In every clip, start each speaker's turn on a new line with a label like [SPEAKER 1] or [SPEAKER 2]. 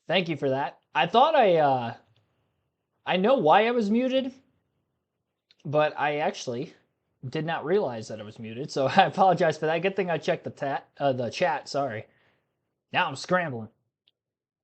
[SPEAKER 1] Thank you for that. I thought I know why I was muted, but I actually did not realize that I was muted. So I apologize for that. Good thing I checked the chat. Sorry. Now I'm scrambling.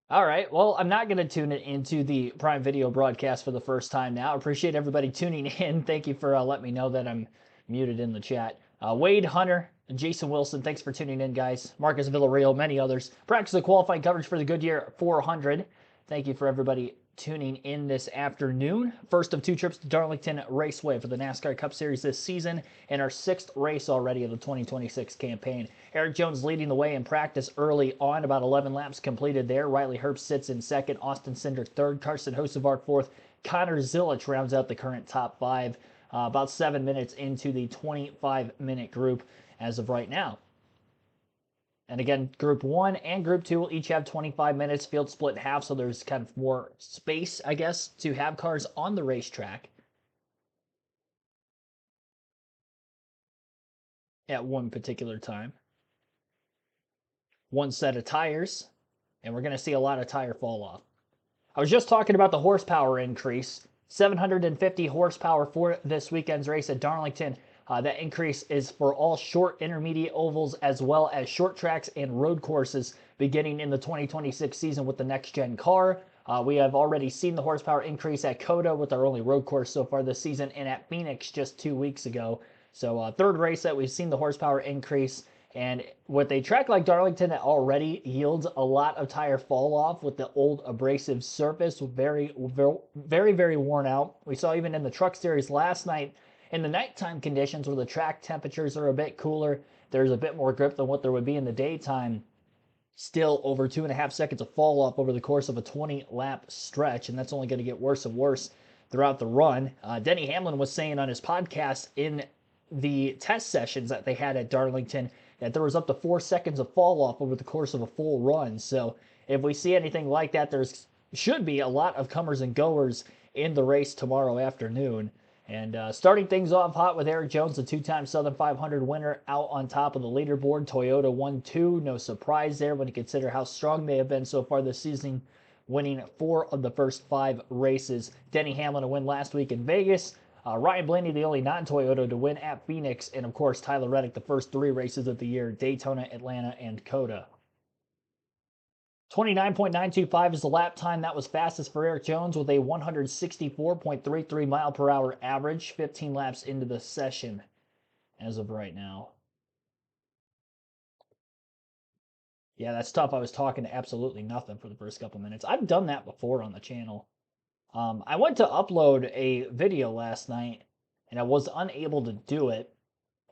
[SPEAKER 1] All right. Well, I'm not going to tune it into the Prime Video broadcast for the first time now. I appreciate everybody tuning in. Thank you for letting me know that I'm muted in the chat. Wade, Hunter, and Jason Wilson, thanks for tuning in, guys. Marcus Villarreal, many others. Practice the qualifying coverage for the Goodyear 400. Thank you for everybody tuning in this afternoon. First of two trips to Darlington Raceway for the NASCAR Cup Series this season, and our sixth race already of the 2026 campaign. Eric Jones leading the way in practice early on, about 11 laps completed there. Riley Herbst sits in second, Austin Cindric third, Carson Hocevar fourth, Connor Zilic rounds out the current top five. About 7 minutes into the 25-minute group as of right now. And again, Group 1 and Group 2 will each have 25 minutes, field split in half, so there's kind of more space, I guess, to have cars on the racetrack at one particular time. One set of tires, and we're going to see a lot of tire fall off. I was just talking about the horsepower increase. 750 horsepower for this weekend's race at Darlington. That increase is for all short intermediate ovals as well as short tracks and road courses beginning in the 2026 season with the next gen car. We have already seen the horsepower increase at COTA with our only road course so far this season, and at Phoenix just 2 weeks ago. So third race that we've seen the horsepower increase. And with a track like Darlington that already yields a lot of tire fall off with the old abrasive surface, very, very worn out. We saw even in the Truck Series last night, in the nighttime conditions where the track temperatures are a bit cooler, there's a bit more grip than what there would be in the daytime. Still over 2.5 seconds of fall off over the course of a 20-lap stretch, and that's only going to get worse and worse throughout the run. Denny Hamlin was saying on his podcast in the test sessions that they had at Darlington that there was up to 4 seconds of fall off over the course of a full run. So if we see anything like that, there's should be a lot of comers and goers in the race tomorrow afternoon. And starting things off hot with Eric Jones, the two-time Southern 500 winner, out on top of the leaderboard. Toyota 1-2. No surprise there when you consider how strong they have been so far this season, winning 4 of the first 5 races. Denny Hamlin a win last week in Vegas. Ryan Blaney, the only non-Toyota to win at Phoenix. And, of course, Tyler Reddick, the first 3 races of the year, Daytona, Atlanta, and COTA. 29.925 is the lap time. That was fastest for Eric Jones with a 164.33 mile per hour average, 15 laps into the session as of right now. Yeah, that's tough. I was talking to absolutely nothing for the first couple minutes. I've done that before on the channel. I went to upload a video last night and I was unable to do it.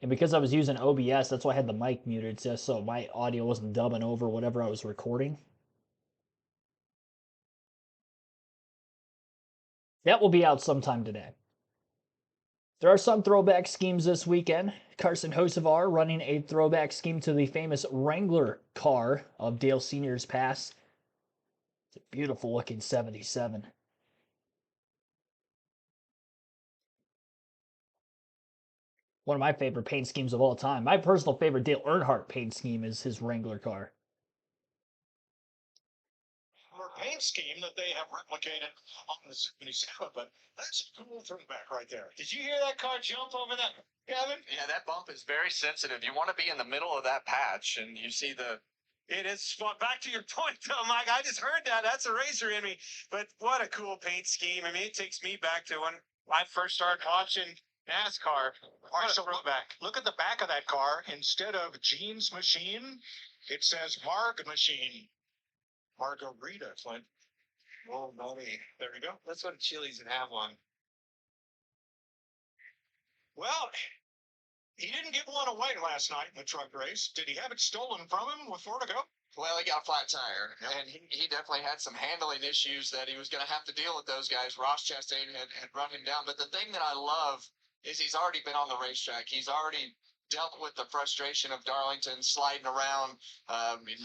[SPEAKER 1] And because I was using OBS, that's why I had the mic muted just so my audio wasn't dubbing over whatever I was recording. That will be out sometime today. There are some throwback schemes this weekend. Carson Hocevar running a throwback scheme to the famous Wrangler car of Dale Sr.'s past. It's a beautiful looking 77. One of my favorite paint schemes of all time. My personal favorite Dale Earnhardt paint scheme is his Wrangler car.
[SPEAKER 2] Paint scheme that they have replicated on the 77, but that's a cool throwback right there. Did you hear that car jump over that, Kevin?
[SPEAKER 3] Yeah, that bump is very sensitive. You want to be in the middle of that patch, and you see the.
[SPEAKER 2] It is back to your point, though, Mike. I just heard that. That's a racer in me. But what a cool paint scheme. I mean, it takes me back to when I first started watching NASCAR. So look at the back of that car. Instead of Gene's Machine, it says Marg Machine. Margarita, Clint. Oh, buddy. There we go. Let's go to Chili's and have one. Well, he didn't give one away last night in the truck race. Did he have it stolen from him with 4 to go?
[SPEAKER 3] Well, he got a flat tire, and he definitely had some handling issues that he was going to have to deal with those guys. Ross Chastain had run him down. But the thing that I love is he's already been on the racetrack. He's already dealt with the frustration of Darlington sliding around,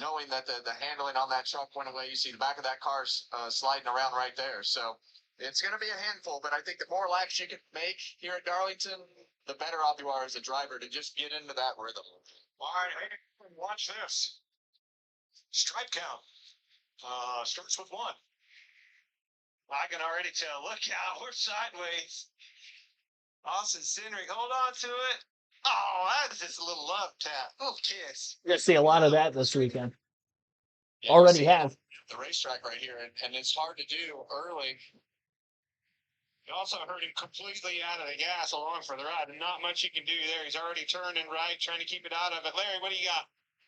[SPEAKER 3] knowing that the handling on that truck went away. You see the back of that car sliding around right there. So it's going to be a handful, but I think the more laps you can make here at Darlington, the better off you are as a driver to just get into that rhythm.
[SPEAKER 2] All right, watch this. Stripe count. Starts with 1. I can already tell. Look out, we're sideways. Austin Cindric, hold on to it. Oh, that's just a little love tap. Little kiss.
[SPEAKER 1] You're going to see a lot of that this weekend.
[SPEAKER 3] Yeah,
[SPEAKER 1] Already have.
[SPEAKER 3] the racetrack right here, and it's hard to do early.
[SPEAKER 2] You also heard him completely out of the gas along for the ride, and not much you can do there. He's already turning right, trying to keep it out of it. Larry, what do you got?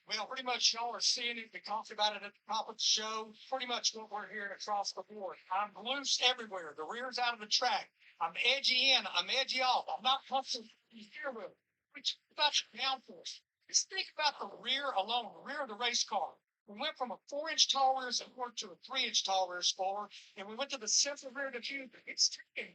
[SPEAKER 4] Well, pretty much y'all are seeing it. We talked about it at the top of the show. Pretty much what we're hearing across the board. I'm loose everywhere. The rear's out of the track. I'm edgy in. I'm edgy off. I'm not comfortable in the steer wheel. Which about your downforce. Just think about the rear alone, the rear of the race car. We went from a 4-inch tall rear support to a 3-inch tall rear spoiler, and we went to the central rear diffuser. It's taking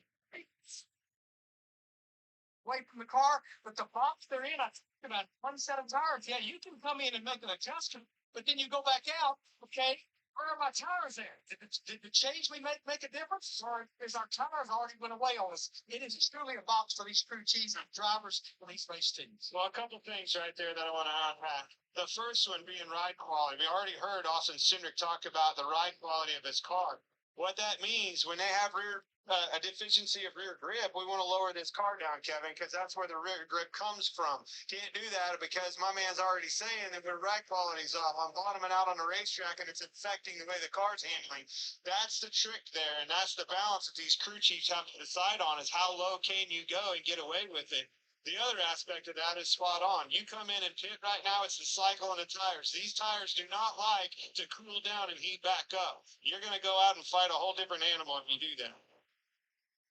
[SPEAKER 4] away from the car, but the box they're in, I talked about one set of tires. Yeah, you can come in and make an adjustment, but then you go back out, okay? Where are my tires at? Did the change we make a difference? Or is our tires already went away on us? It is truly a box for these crew chiefs and drivers for these race teams.
[SPEAKER 2] Well, a couple things right there that I want to unpack. The first one being ride quality. We already heard Austin Cindric talk about the ride quality of his car. What that means when they have a deficiency of rear grip, we want to lower this car down, Kevin, because that's where the rear grip comes from. Can't do that because my man's already saying that the ride quality's off. I'm bottoming out on the racetrack and it's affecting the way the car's handling. That's the trick there, and that's the balance that these crew chiefs have to decide on is how low can you go and get away with it. The other aspect of that is spot on. You come in and pit right now, it's the cycle and the tires. These tires do not like to cool down and heat back up. You're going to go out and fight a whole different animal if you do that.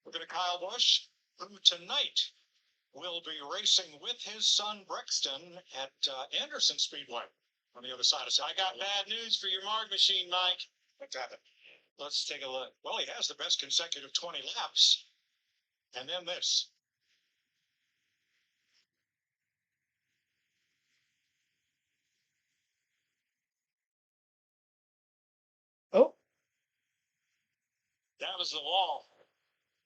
[SPEAKER 4] We're going to Kyle Busch, who tonight will be racing with his son Brexton at Anderson Speedway on the other side of
[SPEAKER 2] I got bad news for your marg machine, Mike.
[SPEAKER 4] What's happened?
[SPEAKER 2] Let's take a look.
[SPEAKER 4] Well, he has the best consecutive 20 laps. And then this.
[SPEAKER 1] Oh,
[SPEAKER 2] That was the wall.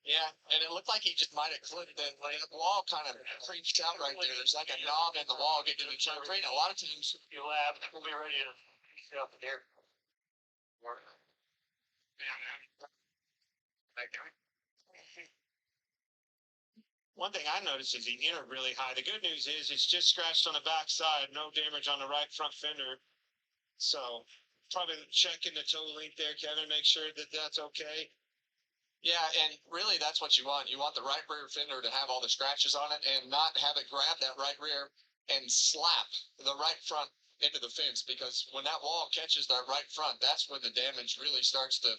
[SPEAKER 3] Yeah, and it looked like he just might have clipped the wall kind of creeps out right there. There's like a knob in the wall getting to the turn three. A lot of teams.
[SPEAKER 2] You lab, we'll be ready to get up there. One thing I noticed is he entered really high. The good news is it's just scratched on the back side, no damage on the right front fender. So probably checking the toe length there, Kevin, make sure that that's okay.
[SPEAKER 3] Yeah, and really that's what you want. You want the right rear fender to have all the scratches on it and not have it grab that right rear and slap the right front into the fence, because when that wall catches that right front, that's when the damage really starts to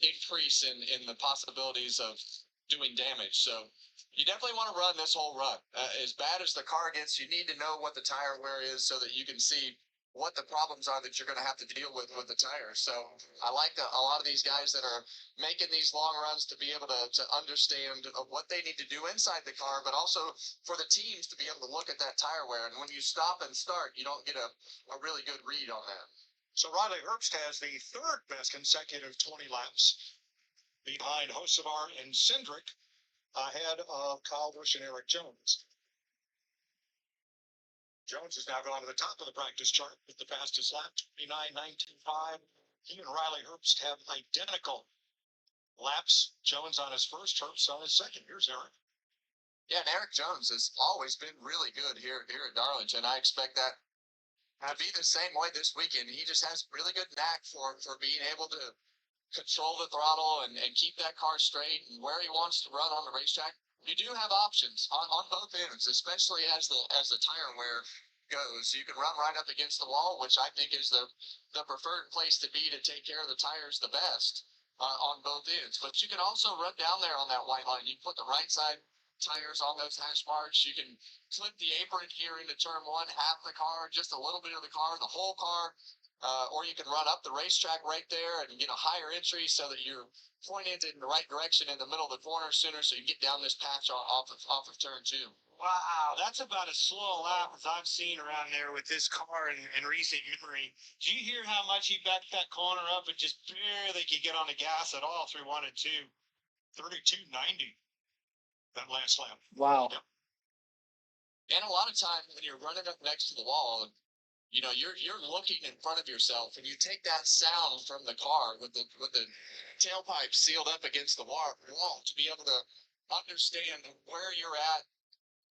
[SPEAKER 3] increase in the possibilities of doing damage. So you definitely want to run this whole run. As bad as the car gets, you need to know what the tire wear is so that you can see what the problems are that you're going to have to deal with the tires. So I like a lot of these guys that are making these long runs to be able to understand what they need to do inside the car, but also for the teams to be able to look at that tire wear. And when you stop and start, you don't get a really good read on that.
[SPEAKER 4] So Riley Herbst has the third best consecutive 20 laps behind Hocevar and Cindric, ahead of Kyle Busch and Eric Jones. Jones has now gone to the top of the practice chart with the fastest lap, 29.925. He and Riley Herbst have identical laps. Jones on his first, Herbst on his second. Here's Eric.
[SPEAKER 3] Yeah, and Eric Jones has always been really good here at Darlington. I expect that to be the same way this weekend. He just has really good knack for being able to control the throttle and keep that car straight and where he wants to run on the racetrack. You do have options on both ends, especially as the tire wear goes. You can run right up against the wall, which I think is the preferred place to be to take care of the tires the best on both ends. But you can also run down there on that white line. You can put the right side tires on those hash marks. You can clip the apron here into turn one, half the car, just a little bit of the car, the whole car. Or you can run up the racetrack right there and get a higher entry so that you're pointed in the right direction in the middle of the corner sooner, so you get down this patch off of turn two.
[SPEAKER 2] Wow, that's about as slow a lap as I've seen around there with this car in recent memory. Did you hear how much he backed that corner up and just barely could get on the gas at all through 1 and 2?
[SPEAKER 4] 32.90 that last lap.
[SPEAKER 1] wow.
[SPEAKER 3] And a lot of times when you're running up next to the wall, you're looking in front of yourself, and you take that sound from the car with the tailpipe sealed up against the wall to be able to understand where you're at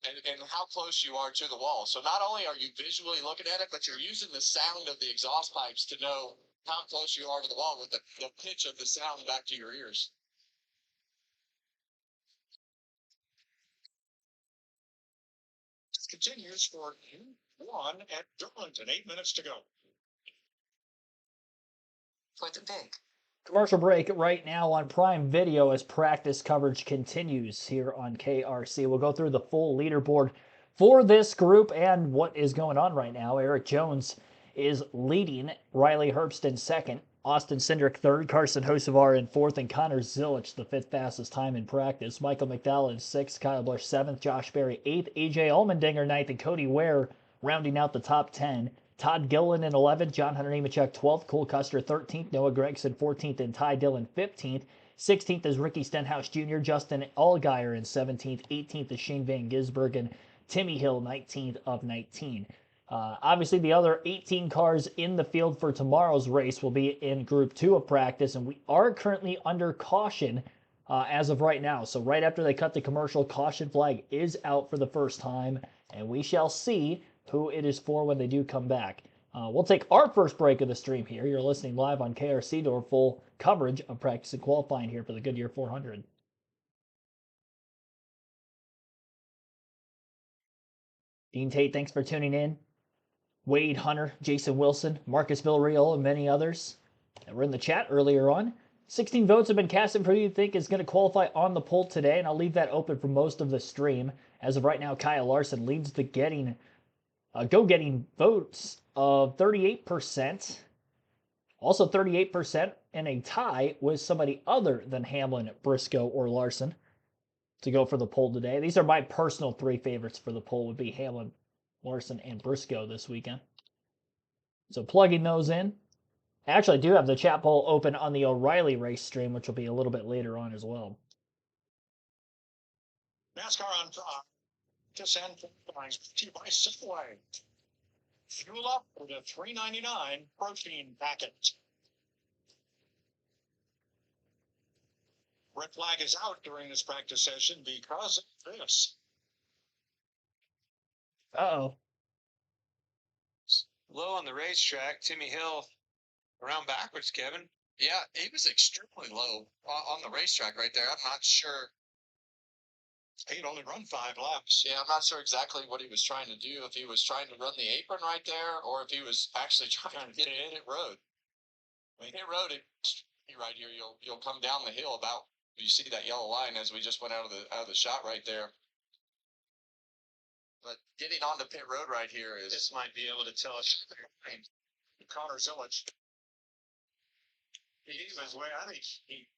[SPEAKER 3] and how close you are to the wall. So not only are you visually looking at it, but you're using the sound of the exhaust pipes to know how close you are to the wall with the pitch of the sound back to your ears.
[SPEAKER 4] This continues for one at Darlington. 8 minutes to go.
[SPEAKER 3] What's it big?
[SPEAKER 1] Commercial break right now on Prime Video as practice coverage continues here on KRC. We'll go through the full leaderboard for this group and what is going on right now. Eric Jones is leading, Riley Herbst in second, Austin Cindric third, Carson Hocevar in fourth, and Connor Zilich the fifth fastest time in practice. Michael McDowell in sixth, Kyle Busch seventh, Josh Berry eighth, AJ Allmendinger ninth, and Cody Ware rounding out the top 10. Todd Gillen in 11th, John Hunter Nemechek 12th, Cole Custer 13th, Noah Gragson 14th, and Ty Dillon 15th. 16th is Ricky Stenhouse Jr., Justin Allgaier in 17th, 18th is Shane Van Gisbergen, Timmy Hill 19th of 19. Obviously, the other 18 cars in the field for tomorrow's race will be in Group 2 of practice, and we are currently under caution as of right now. So right after they cut the commercial, caution flag is out for the first time, and we shall see who it is for when they do come back. We'll take our first break of the stream here. You're listening live on KRC to our full coverage of practice and qualifying here for the Goodyear 400. Dean Tate, thanks for tuning in. Wade Hunter, Jason Wilson, Marcus Villarreal, and many others that were in the chat earlier on. 16 votes have been casted for who you think is going to qualify on the poll today, and I'll leave that open for most of the stream. As of right now, Kyle Larson leads the getting votes of 38%. Also 38% in a tie with somebody other than Hamlin, Briscoe, or Larson to go for the poll today. These are my personal three favorites for the poll would be Hamlin, Larson, and Briscoe this weekend. So plugging those in. Actually, I do have the chat poll open on the O'Reilly race stream, which will be a little bit later on as well.
[SPEAKER 4] NASCAR on to San Francisco by Safeway. Fuel up with a $3.99 protein packet. Red flag is out during this practice session because of this.
[SPEAKER 1] Uh-oh.
[SPEAKER 2] Low on the racetrack, Timmy Hill around backwards, Kevin.
[SPEAKER 3] Yeah, he was extremely low on the racetrack right there. I'm not sure.
[SPEAKER 4] He'd only run 5 laps.
[SPEAKER 3] Yeah, I'm not sure exactly what he was trying to do. If he was trying to run the apron right there, or if he was actually trying to get in hit road. I mean, hit road, right here, you'll come down the hill about. You see that yellow line as we just went out of the shot right there. But getting onto pit road right here is.
[SPEAKER 2] This might be able to tell us.
[SPEAKER 4] Connor Zilich.
[SPEAKER 2] He was way. I think he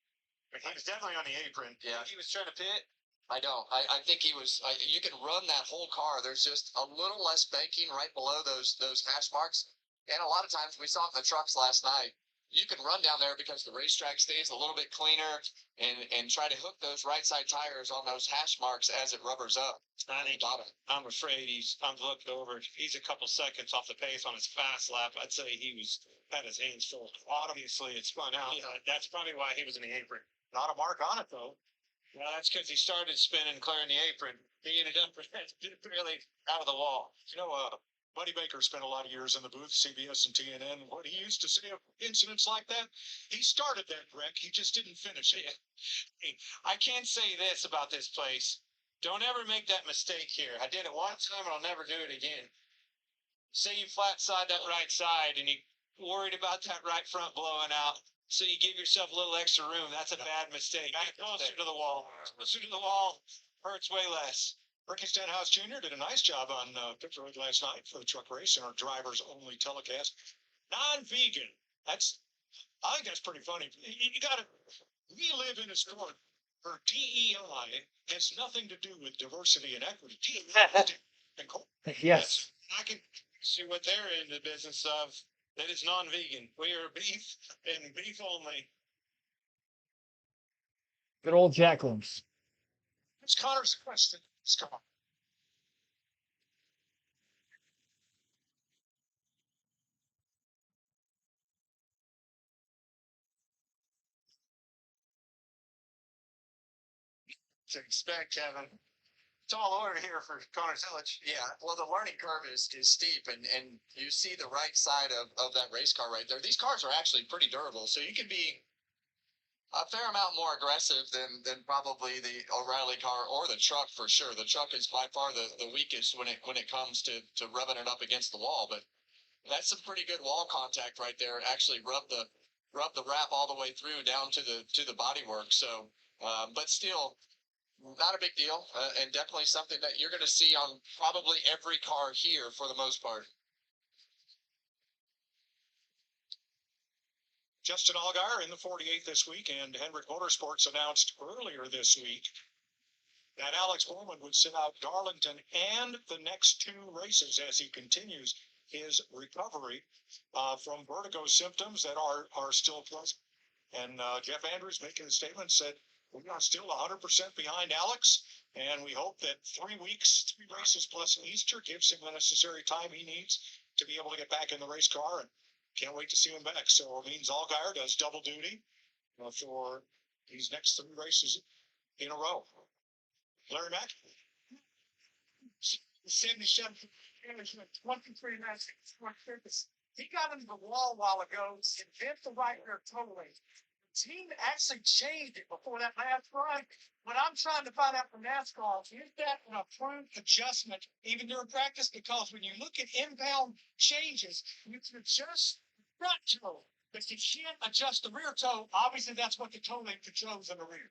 [SPEAKER 2] was definitely on the apron.
[SPEAKER 3] Yeah,
[SPEAKER 2] he was trying to pit.
[SPEAKER 3] I don't. I think he was. You can run that whole car. There's just a little less banking right below those hash marks. And a lot of times we saw it in the trucks last night. You can run down there because the racetrack stays a little bit cleaner and try to hook those right side tires on those hash marks as it rubbers up.
[SPEAKER 2] I think I'm afraid I'm looking over. He's a couple seconds off the pace on his fast lap. I'd say he had his hands full. Obviously, it spun out. Yeah. That's probably why he was in the apron.
[SPEAKER 4] Not a mark on it, though.
[SPEAKER 2] Well, that's because he started spinning, clearing the apron. He ended up really out of the wall.
[SPEAKER 4] You know, Buddy Baker spent a lot of years in the booth, CBS and TNN. What he used to say of incidents like that, he started that wreck. He just didn't finish it.
[SPEAKER 2] Hey, I can say this about this place. Don't ever make that mistake here. I did it one time and I'll never do it again. Say you flat side that right side and you worried about that right front blowing out. So you give yourself a little extra room. That's a bad mistake. Get closer to the wall. Closer to the wall hurts way less.
[SPEAKER 4] Ricky Stenhouse Jr. did a nice job on pit road last night for the truck race in our drivers only telecast. Non-vegan. I think that's pretty funny. You gotta, we live in a sport where DEI has nothing to do with diversity and equity.
[SPEAKER 1] Yes.
[SPEAKER 2] I can see what they're in the business of. That is non-vegan. We are beef and beef only.
[SPEAKER 1] Good old Jacqueline's.
[SPEAKER 4] It's Connor's question. Come on.
[SPEAKER 2] to expect, Kevin. It's all over here for Connors Village.
[SPEAKER 3] Yeah, well, the learning curve is steep, and you see the right side of that race car right there. These cars are actually pretty durable, so you can be a fair amount more aggressive than probably the O'Reilly car or the truck for sure. The truck is by far the weakest when it comes to rubbing it up against the wall, but that's some pretty good wall contact right there. It actually rub the wrap all the way through down to the bodywork. So, but still, not a big deal, and definitely something that you're going to see on probably every car here for the most part.
[SPEAKER 4] Justin Allgaier in the 48th this week, and Hendrick Motorsports announced earlier this week that Alex Bowman would sit out Darlington and the next 2 races as he continues his recovery from vertigo symptoms that are still present. And Jeff Andrews making a statement said, we are still 100% behind Alex, and we hope that 3 weeks, 3 races plus Easter gives him the necessary time he needs to be able to get back in the race car, and can't wait to see him back. So it means Allgaier does double duty for these next 3 races in a row. Larry Mack? 77 management, 23 matches, he got into the wall a while ago and bent the right rear totally. Team actually changed it before that last run. What I'm trying to find out from NASCAR is that an approved adjustment even during practice, because when you look at inbound changes, you can adjust the front toe, but you can't adjust the rear toe. Obviously, that's what the toe link controls in the rear.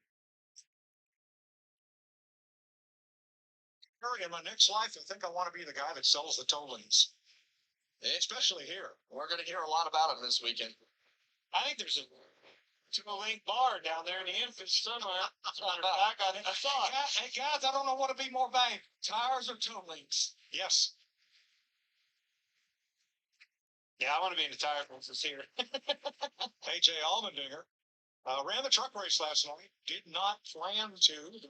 [SPEAKER 4] In my next life, I think I want to be the guy that sells the toe links, especially here.
[SPEAKER 3] We're going to hear a lot about them this weekend.
[SPEAKER 2] I think there's a two-link bar down there in the infield somewhere. Back, I saw it.
[SPEAKER 4] Hey guys, I don't know what would be more valuable, tires or toe links. Yes.
[SPEAKER 2] Yeah, I want to be in the tire business here.
[SPEAKER 4] AJ Allmendinger ran the truck race last night. Did not plan to.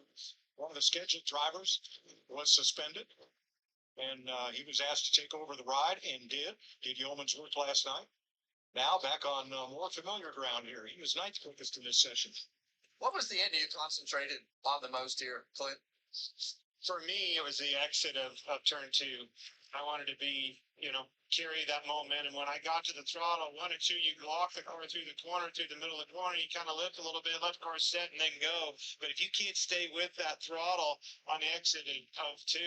[SPEAKER 4] One of the scheduled drivers was suspended, and he was asked to take over the ride and did yeoman's work last night. Now back on more familiar ground here. He was 9th quickest in this session.
[SPEAKER 3] What was the end you concentrated on the most here, Clint?
[SPEAKER 2] For me, it was the exit of turn 2. I wanted to be, carry that momentum. When I got to the throttle, 1 or 2, you lock the car through the corner to the middle of the corner, you kind of lift a little bit, let the car set, and then go. But if you can't stay with that throttle on the exit of 2,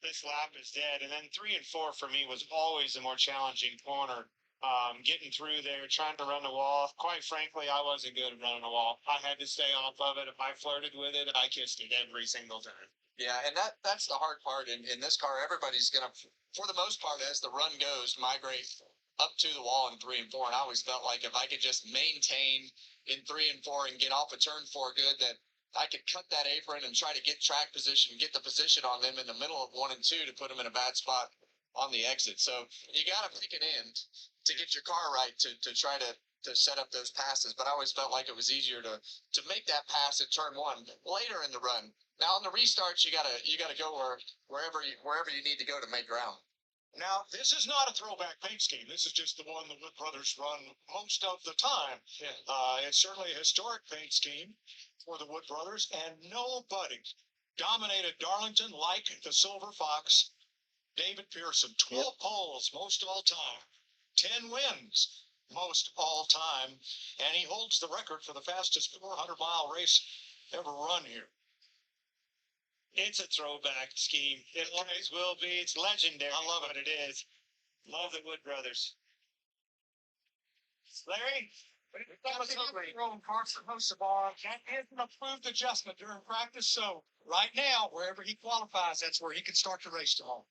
[SPEAKER 2] this lap is dead. And then 3 and 4 for me was always the more challenging corner. Getting through there, trying to run the wall. Quite frankly, I wasn't good at running the wall. I had to stay off of it. If I flirted with it, I kissed it every single time.
[SPEAKER 3] Yeah, and that's the hard part in this car. Everybody's going to, for the most part, as the run goes, migrate up to the wall in 3 and 4. And I always felt like if I could just maintain in 3 and 4 and get off of turn 4 good, that I could cut that apron and try to get track position, get the position on them in the middle of 1 and 2 to put them in a bad spot on the exit. So you got to pick an end to get your car right to try to set up those passes. But I always felt like it was easier to make that pass at turn 1 later in the run. Now on the restarts, you gotta go wherever you need to go to make ground.
[SPEAKER 4] Now, this is not a throwback paint scheme. This is just the one the Wood Brothers run most of the time.
[SPEAKER 2] Yeah.
[SPEAKER 4] It's certainly a historic paint scheme for the Wood Brothers, and nobody dominated Darlington like the Silver Fox, David Pearson. 12 poles, most all time. 10 wins, most all time. And he holds the record for the fastest 400-mile race ever run here.
[SPEAKER 2] It's a throwback scheme. It always will be. It's legendary. I love it. It is. Love the Wood Brothers. Larry?
[SPEAKER 4] Throwing carts at most of all. That is an approved adjustment during practice. So right now, wherever he qualifies, that's where he can start the race tomorrow.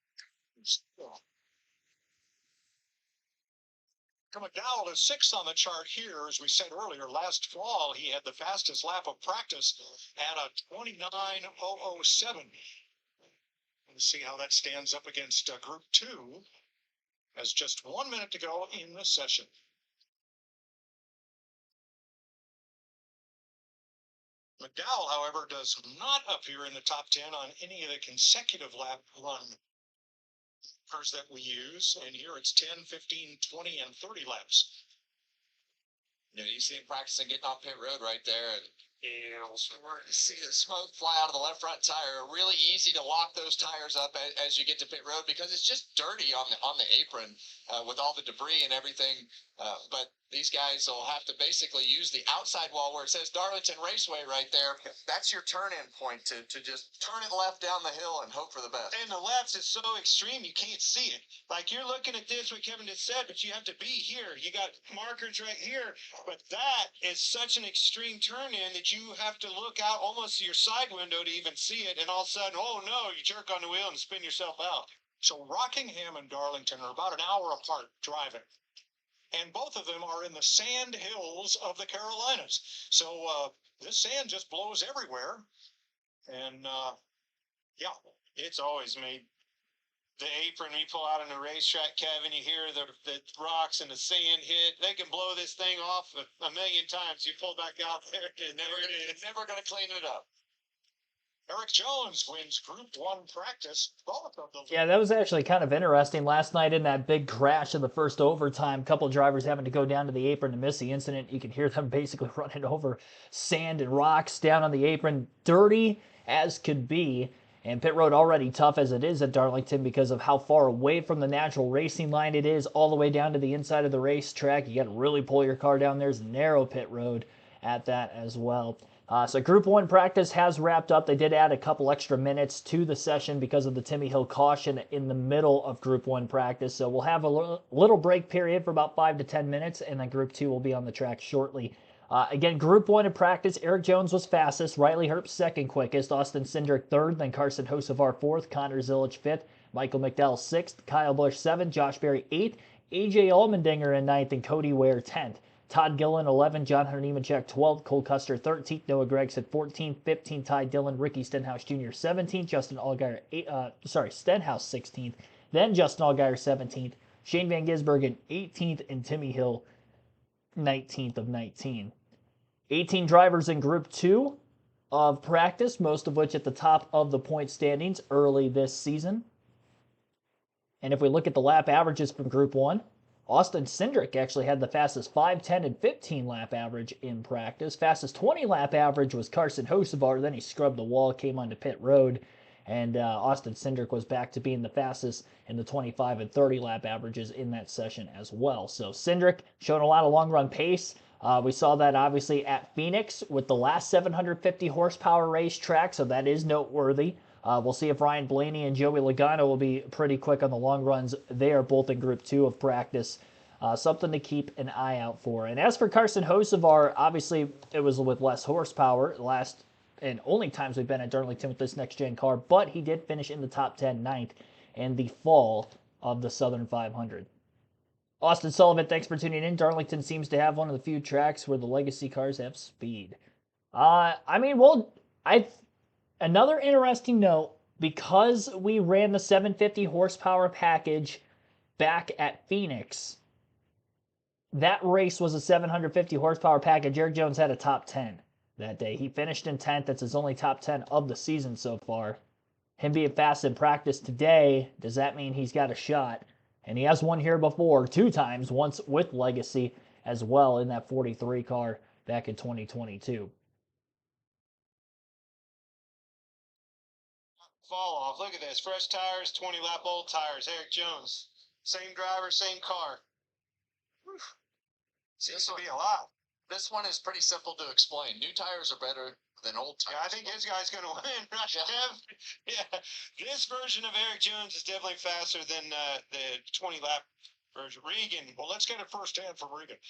[SPEAKER 4] McDowell is 6th on the chart here. As we said earlier, last fall, he had the fastest lap of practice at a 29:007. Let's see how that stands up against Group 2. As just 1 minute to go in the session. McDowell, however, does not appear in the top 10 on any of the consecutive lap run that we use, and here it's 10, 15, 20, and 30 laps.
[SPEAKER 3] You see him practicing getting off pit road right there, and We're to see the smoke fly out of the left front tire. Really easy to lock those tires up as you get to pit road because it's just dirty on the apron with all the debris and everything. But these guys will have to basically use the outside wall where it says Darlington Raceway right there. That's your turn-in point to just turn it left down the hill and hope for the best.
[SPEAKER 2] And the left is so extreme you can't see it. Like you're looking at this, what Kevin just said, but you have to be here. You got markers right here, but that is such an extreme turn in that you have to look out almost to your side window to even see it. And all of a sudden, oh no, you jerk on the wheel and spin yourself out.
[SPEAKER 4] So Rockingham and Darlington are about an hour apart driving. And both of them are in the sand hills of the Carolinas. So this sand just blows everywhere. And yeah,
[SPEAKER 2] It's always made the apron we pull out on the racetrack, Kevin. You hear the rocks and the sand hit. They can blow this thing off a million times. You pull back out there, and
[SPEAKER 3] It's never going to clean it up.
[SPEAKER 4] Eric Jones wins Group 1 practice. Both of them.
[SPEAKER 1] Yeah, that was actually kind of interesting. Last night in that big crash in the first overtime, a couple of drivers having to go down to the apron to miss the incident. You could hear them basically running over sand and rocks down on the apron, dirty as could be. And pit road already tough as it is at Darlington because of how far away from the natural racing line it is, all the way down to the inside of the racetrack. You got to really pull your car down. There's narrow pit road at that as well. So Group 1 practice has wrapped up. They did add a couple extra minutes to the session because of the Timmy Hill caution in the middle of Group 1 practice. So we'll have a little break period for about 5 to 10 minutes, and then Group 2 will be on the track shortly. Again, Group 1 in practice, Eric Jones was fastest, Riley Herbst second quickest, Austin Cindric third, then Carson Hocevar fourth, Connor Zilic fifth, Michael McDowell sixth, Kyle Busch seventh, Josh Berry eighth, AJ Allmendinger in ninth, and Cody Ware 10th. Todd Gillen 11th, John Hunter Nemechek 12th, Cole Custer 13th, Noah Gregson 14th, 15th, Ty Dillon, Ricky Stenhouse Jr. 17th, Justin Allgaier Stenhouse 16th, then Justin Allgaier 17th, Shane Van Gisbergen 18th, and Timmy Hill 19th of 19. 18 drivers in Group 2 of practice, most of which at the top of the point standings early this season. And if we look at the lap averages from Group 1, Austin Cindric actually had the fastest 5, 10, and 15 lap average in practice. Fastest 20 lap average was Carson Hocevar. Then he scrubbed the wall, came onto pit road, and Austin Cindric was back to being the fastest in the 25 and 30 lap averages in that session as well. So Cindric showing a lot of long run pace. We saw that obviously at Phoenix with the last 750 horsepower racetrack, so that is noteworthy. We'll see if Ryan Blaney and Joey Logano will be pretty quick on the long runs. They are both in Group 2 of practice. Something to keep an eye out for. And as for Carson Hocevar, obviously it was with less horsepower. Last and only times we've been at Darlington with this next-gen car, but he did finish in the top 10, ninth, in the fall of the Southern 500. Austin Sullivan, thanks for tuning in. Darlington seems to have one of the few tracks where the legacy cars have speed. Another interesting note, because we ran the 750 horsepower package back at Phoenix, that race was a 750 horsepower package. Eric Jones had a top 10 that day. He finished in 10th. That's his only top 10 of the season so far. Him being fast in practice today, does that mean he's got a shot? And he has won here before, 2 times, once with Legacy as well in that 43 car back in 2022.
[SPEAKER 2] Fall off. Look at this. Fresh tires, 20 lap old tires. Eric Jones. Same driver, same car. Whew. Seems to be a lot.
[SPEAKER 3] This one is pretty simple to explain. New tires are better than old tires.
[SPEAKER 2] Yeah, I think this guy's going to win, right, Kev? Yeah. This version of Eric Jones is definitely faster than the 20 lap version. Regan.
[SPEAKER 4] Well, let's get it firsthand from Regan.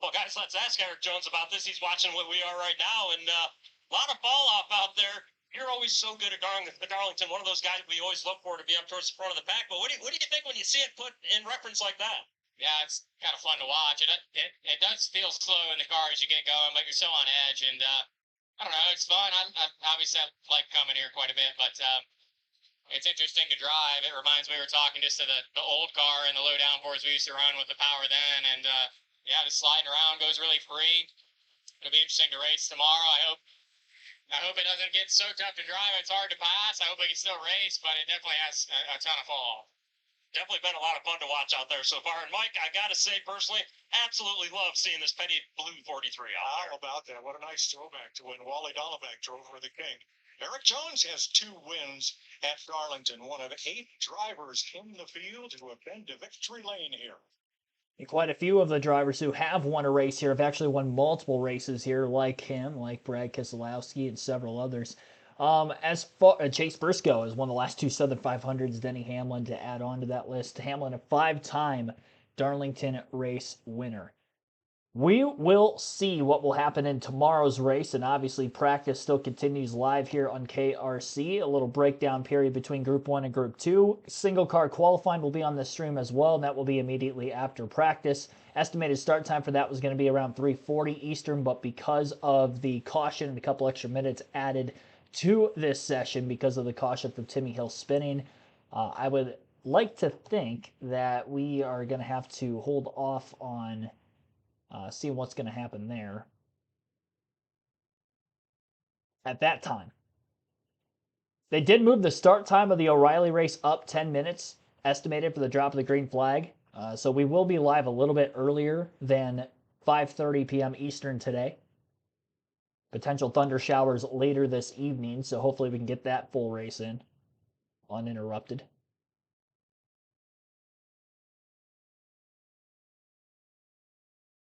[SPEAKER 5] Well, guys, let's ask Eric Jones about this. He's watching what we are right now, and a lot of fall off out there. You're always so good at Darlington, one of those guys we always look for to be up towards the front of the pack. But what do you think when you see it put in reference like that?
[SPEAKER 6] Yeah, it's kind of fun to watch. It does feel slow in the car as you get going, but you're so on edge. And I don't know, it's fun. I obviously I like coming here quite a bit, but it's interesting to drive. It reminds me we were talking just to the old car and the low downforce we used to run with the power then. And yeah, just sliding around goes really free. It'll be interesting to race tomorrow. I hope it doesn't get so tough to drive it's hard to pass. I hope I can still race, but it definitely has a ton of fall.
[SPEAKER 5] definitely been a lot of fun to watch out there so far. And Mike, I gotta say personally, absolutely love seeing this Petty Blue 43 out there.
[SPEAKER 4] How about that? What a nice throwback to when Wally Dolleback drove for the King. Eric Jones has 2 wins at Darlington, one of 8 drivers in the field who have been to victory lane here.
[SPEAKER 1] And quite a few of the drivers who have won a race here have actually won multiple races here, like him, like Brad Keselowski, and several others. As far Chase Briscoe has won the last 2 Southern 500s. Denny Hamlin to add on to that list. Hamlin, a 5-time Darlington race winner. We will see what will happen in tomorrow's race, and obviously practice still continues live here on KRC. A little breakdown period between Group 1 and Group 2. Single car qualifying will be on the stream as well, and that will be immediately after practice. Estimated start time for that was going to be around 3:40 Eastern, but because of the caution and a couple extra minutes added to this session because of the caution from Timmy Hill spinning, I would like to think that we are going to have to hold off on seeing what's going to happen there at that time. They did move the start time of the O'Reilly race up 10 minutes, estimated for the drop of the green flag. So we will be live a little bit earlier than 5:30 p.m. Eastern today. Potential thunder showers later this evening, so hopefully we can get that full race in uninterrupted.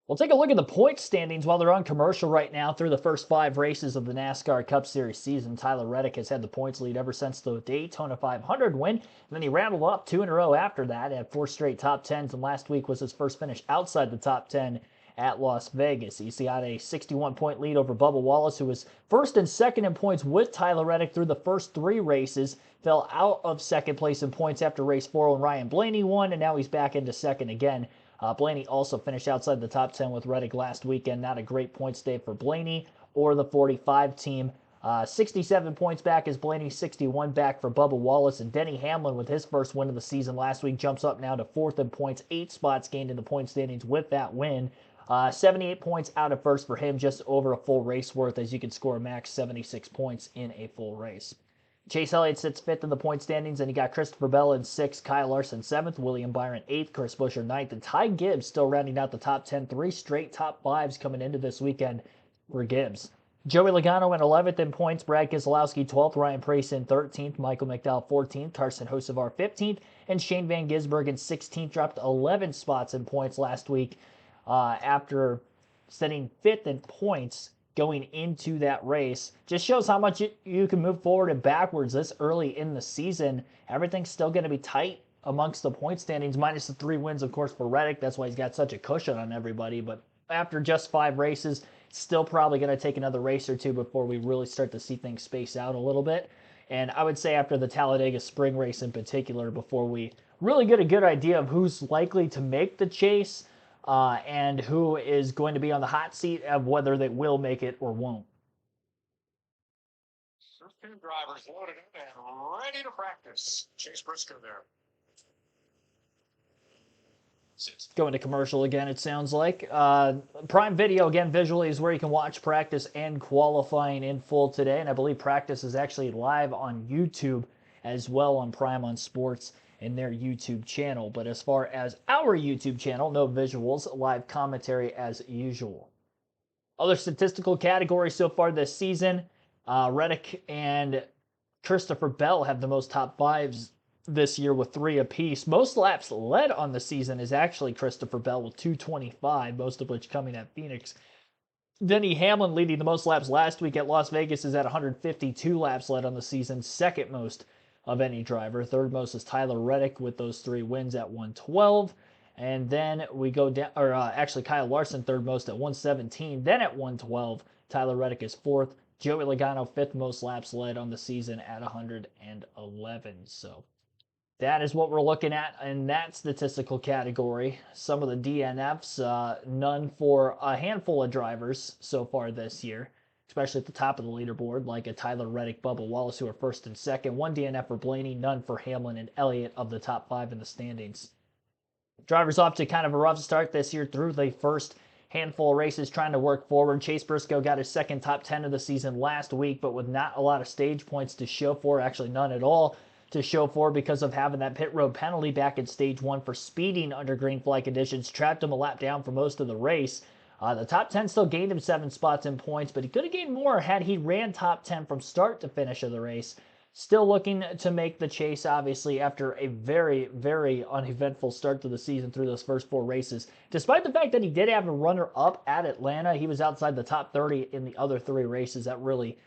[SPEAKER 1] We'll take a look at the point standings while they're on commercial right now through the first 5 races of the NASCAR Cup Series season. Tyler Reddick has had the points lead ever since the Daytona 500 win, and then he rattled up 2 in a row after that, had 4 straight top 10s, and last week was his first finish outside the top 10 at Las Vegas. He's got a 61-point lead over Bubba Wallace, who was first and second in points with Tyler Reddick through the first 3 races, fell out of second place in points after race 4 when Ryan Blaney won, and now he's back into second again. Blaney also finished outside the top 10 with Reddick last weekend. Not a great points day for Blaney or the 45 team. 67 points back is Blaney, 61 back for Bubba Wallace. And Denny Hamlin, with his first win of the season last week, jumps up now to 4th in points, 8 spots gained in the point standings with that win. 78 points out of first for him, just over a full race worth, as you can score a max 76 points in a full race. Chase Elliott sits 5th in the point standings, and you got Christopher Bell in 6th, Kyle Larson 7th, William Byron 8th, Chris Buescher 9th, and Ty Gibbs still rounding out the top 10. 3 straight top 5s coming into this weekend for Gibbs. Joey Logano in 11th in points, Brad Keselowski 12th, Ryan Preece in 13th, Michael McDowell 14th, Carson Hocevar 15th, and Shane Van Gisbergen in 16th, dropped 11 spots in points last week after sitting 5th in points going into that race. Just shows how much you can move forward and backwards this early in the season. Everything's still going to be tight amongst the point standings, minus the 3 wins, of course, for Reddick. That's why he's got such a cushion on everybody. But after just 5 races, still probably going to take another race or 2 before we really start to see things space out a little bit. And I would say after the Talladega Spring Race in particular, before we really get a good idea of who's likely to make the chase, and who is going to be on the hot seat of whether they will make it or won't.
[SPEAKER 4] 2 drivers loaded up and ready to practice. Chase Briscoe there.
[SPEAKER 1] Going to commercial again, it sounds like. Prime Video, again, visually is where you can watch practice and qualifying in full today. And I believe practice is actually live on YouTube as well on Prime on Sports in their YouTube channel. But as far as our YouTube channel, no visuals, live commentary as usual. Other statistical categories so far this season, Reddick and Christopher Bell have the most top 5s this year with 3 apiece. Most laps led on the season is actually Christopher Bell with 225, most of which coming at Phoenix. Denny Hamlin leading the most laps last week at Las Vegas is at 152 laps led on the season, second most of any driver. Third most is Tyler Reddick with those 3 wins at 112. And then we go down, or actually Kyle Larson third most at 117. Then at 112, Tyler Reddick is 4th. Joey Logano 5th most laps led on the season at 111. So that is what we're looking at in that statistical category. Some of the DNFs, none for a handful of drivers so far this year, especially at the top of the leaderboard, like a Tyler Reddick, Bubba Wallace, who are 1st and 2nd. 1 DNF for Blaney, none for Hamlin and Elliott of the top 5 in the standings. Drivers off to kind of a rough start this year through the first handful of races, trying to work forward. Chase Briscoe got his 2nd top 10 of the season last week, but with not a lot of stage points to show for, actually none at all. to show for because of having that pit road penalty back in stage 1 for speeding under green flag conditions. Trapped him a lap down for most of the race. The top 10 still gained him 7 spots in points, but he could have gained more had he ran top 10 from start to finish of the race. Still looking to make the chase, obviously, after a very, very uneventful start to the season through those first 4 races. Despite the fact that he did have a runner-up at Atlanta, he was outside the top 30 in the other 3 races. That really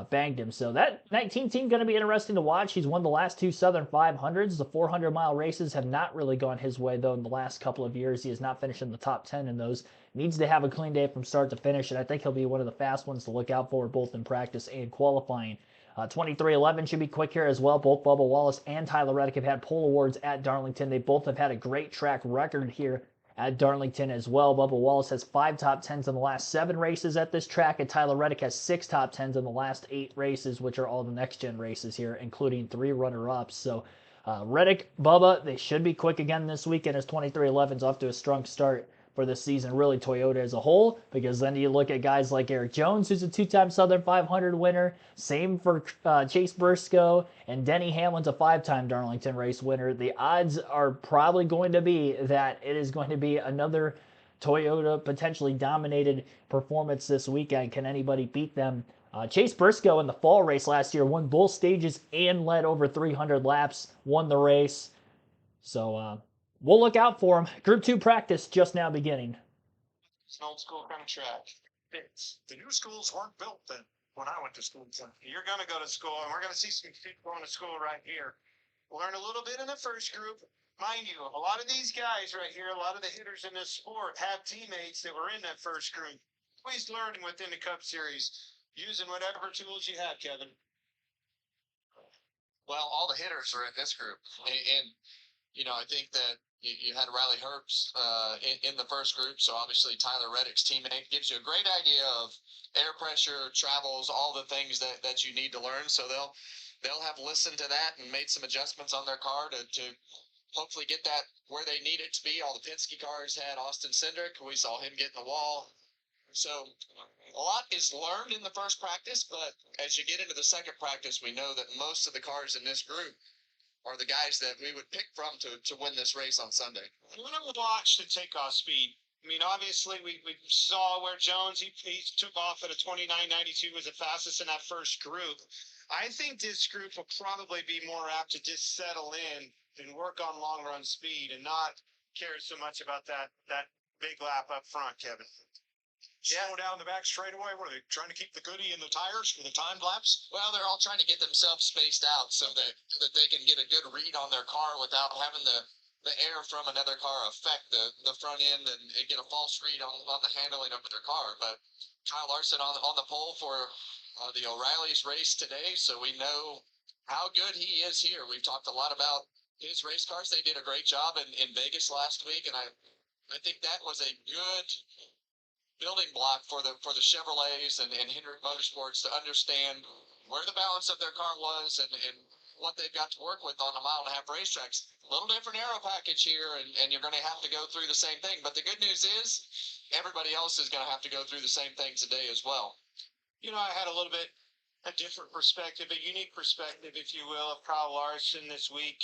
[SPEAKER 1] banged him. So that 19 team going to be interesting to watch. He's won the last 2 Southern 500s. The 400-mile races have not really gone his way, though, in the last couple of years. He has not finished in the top 10 in those. Needs to have a clean day from start to finish, and I think he'll be one of the fast ones to look out for, both in practice and qualifying. 2311 should be quick here as well. Both Bubba Wallace and Tyler Reddick have had pole awards at Darlington. They both have had a great track record here at Darlington as well. Bubba Wallace has 5 top 10s in the last 7 races at this track, and Tyler Reddick has 6 top 10s in the last 8 races, which are all the next-gen races here, including 3 runner-ups. So Reddick, Bubba, they should be quick again this weekend as 2311's off to a strong start for this season, really Toyota as a whole, because then you look at guys like Eric Jones, who's a 2-time Southern 500 winner, same for Chase Briscoe, and Denny Hamlin's a 5-time Darlington race winner. The odds are probably going to be that it is going to be another Toyota potentially dominated performance this weekend. Can anybody beat them? Chase Briscoe in the fall race last year won both stages and led over 300 laps, won the race. So, we'll look out for him. Group 2 practice just now beginning.
[SPEAKER 4] It's an old school kind of track. The new schools weren't built then when I went to school.
[SPEAKER 2] You're going to go to school, and we're going to see some kids going to school right here. Learn a little bit in the first group. Mind you, a lot of these guys right here, a lot of the hitters in this sport have teammates that were in that first group. Always learning within the Cup Series, using whatever tools you have, Kevin.
[SPEAKER 3] Well, all the hitters are in this group, and you know, I think that you had Riley Herbst in the first group, so obviously Tyler Reddick's teammate gives you a great idea of air pressure, travels, all the things that you need to learn. So they'll have listened to that and made some adjustments on their car to hopefully get that where they need it to be. All the Penske cars had Austin Cindric. We saw him get in the wall. So a lot is learned in the first practice, but as you get into the second practice, we know that most of the cars in this group are the guys that we would pick from to win this race on Sunday.
[SPEAKER 2] I want to watch the takeoff speed. I mean, obviously, we saw where Jones, he took off at a 29.92, was the fastest in that first group. I think this group will probably be more apt to just settle in and work on long run speed and not care so much about that big lap up front, Kevin.
[SPEAKER 4] Slow down the back straightaway. Were they trying to keep the goodie in the tires for the timed laps?
[SPEAKER 3] Well, they're all trying to get themselves spaced out so that they can get a good read on their car without having the air from another car affect the front end and get a false read on the handling of their car. But Kyle Larson on the pole for the O'Reilly's race today, so we know how good he is here. We've talked a lot about his race cars. They did a great job in Vegas last week, and I think that was a good building block for the Chevrolets and Hendrick Motorsports to understand where the balance of their car was and what they've got to work with on a 1.5 mile racetracks. A little different aero package here, and you're going to have to go through the same thing. But the good news is everybody else is going to have to go through the same thing today as well.
[SPEAKER 2] You know, I had a little bit a different perspective, a unique perspective, if you will, of Kyle Larson this week.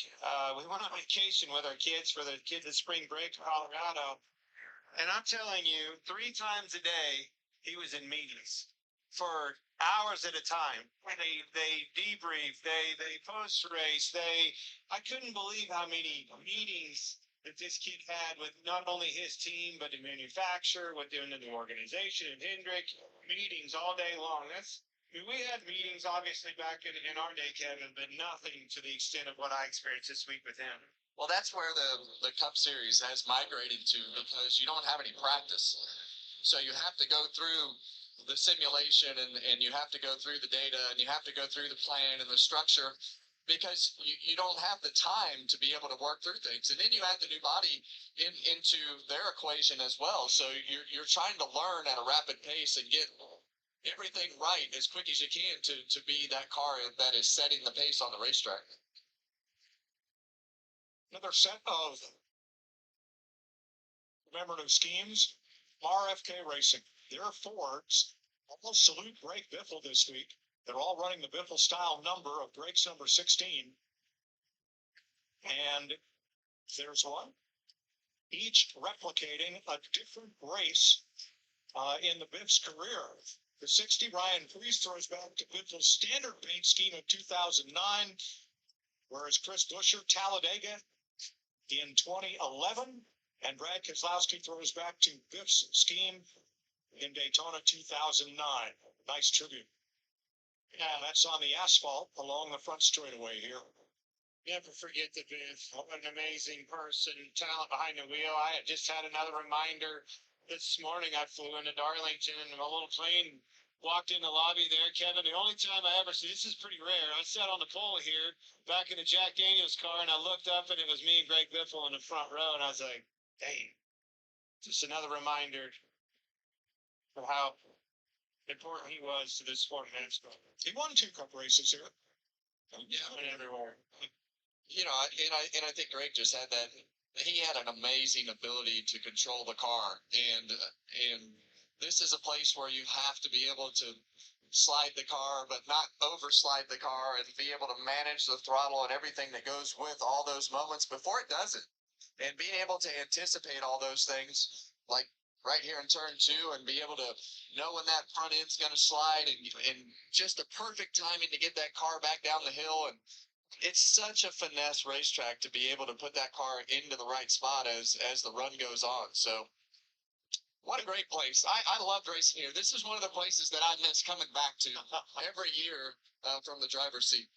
[SPEAKER 2] We went on vacation with our kids for the spring break to Colorado. And I'm telling you, 3 times a day, he was in meetings for hours at a time. They debrief, they post-race, I couldn't believe how many meetings that this kid had with not only his team, but the manufacturer, within the organization, and Hendrick, meetings all day long. We had meetings, obviously, back in our day, Kevin, but nothing to the extent of what I experienced this week with him.
[SPEAKER 3] Well, that's where the Cup Series has migrated to because you don't have any practice. So you have to go through the simulation and you have to go through the data and you have to go through the plan and the structure because you don't have the time to be able to work through things. And then you add the new body into their equation as well. So you're trying to learn at a rapid pace and get everything right as quick as you can to be that car that is setting the pace on the racetrack.
[SPEAKER 4] Another set of commemorative schemes. RFK Racing. Their Fords all salute Greg Biffle this week. They're all running the Biffle style number of Greg's number 16. And there's one, each replicating a different race in the Biff's career. The 60, Ryan Preece throws back to Goodyear's standard paint scheme of 2009, whereas Chris Buescher, Talladega in 2011, and Brad Keselowski throws back to Biff's scheme in Daytona 2009. Nice tribute. Yeah, that's on the asphalt along the front straightaway here. Never forget the Biff. What an amazing person, talent behind the wheel. I just had another reminder this morning. I flew into Darlington in a little plane, walked in the lobby there, Kevin. The only time I ever see, this is pretty rare. I sat on the pole here, back in the Jack Daniels car, and I looked up, and it was me and Greg Biffle in the front row, and I was like, dang. Just another reminder of how important he was to this sport of NASCAR. He won 2 cup races here.
[SPEAKER 3] Yeah,
[SPEAKER 4] And everywhere.
[SPEAKER 3] you know, and I think Greg just had that. He had an amazing ability to control the car, and this is a place where you have to be able to slide the car, but not overslide the car, and be able to manage the throttle and everything that goes with all those moments before it does it, and being able to anticipate all those things, like right here in turn 2, and be able to know when that front end's going to slide, and just the perfect timing to get that car back down the hill. And it's such a finesse racetrack to be able to put that car into the right spot as the run goes on. So what a great place. I loved racing here. This is one of the places that I miss coming back to every year from the driver's seat.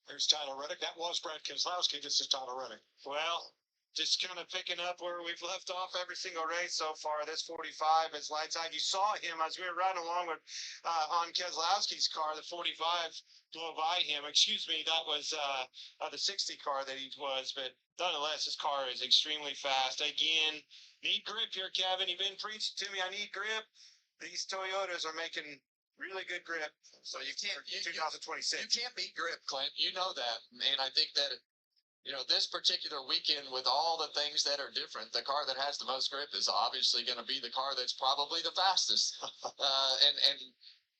[SPEAKER 4] There's Tyler Reddick. That was Brad Keselowski. This is Tyler Reddick.
[SPEAKER 2] Well, just kind of picking up where we've left off every single race so far. This 45 is lights out. You saw him as we were riding along with on Keselowski's car. The 45 blew by him. Excuse me, that was the 60 car that he was. But nonetheless, his car is extremely fast. Again, need grip here, Kevin. You've been preaching to me. I need grip. These Toyotas are making really good grip.
[SPEAKER 3] So you can't,
[SPEAKER 2] 2026.
[SPEAKER 3] You can't beat grip, Clint. You know that. And I think that, this particular weekend, with all the things that are different, the car that has the most grip is obviously going to be the car that's probably the fastest. And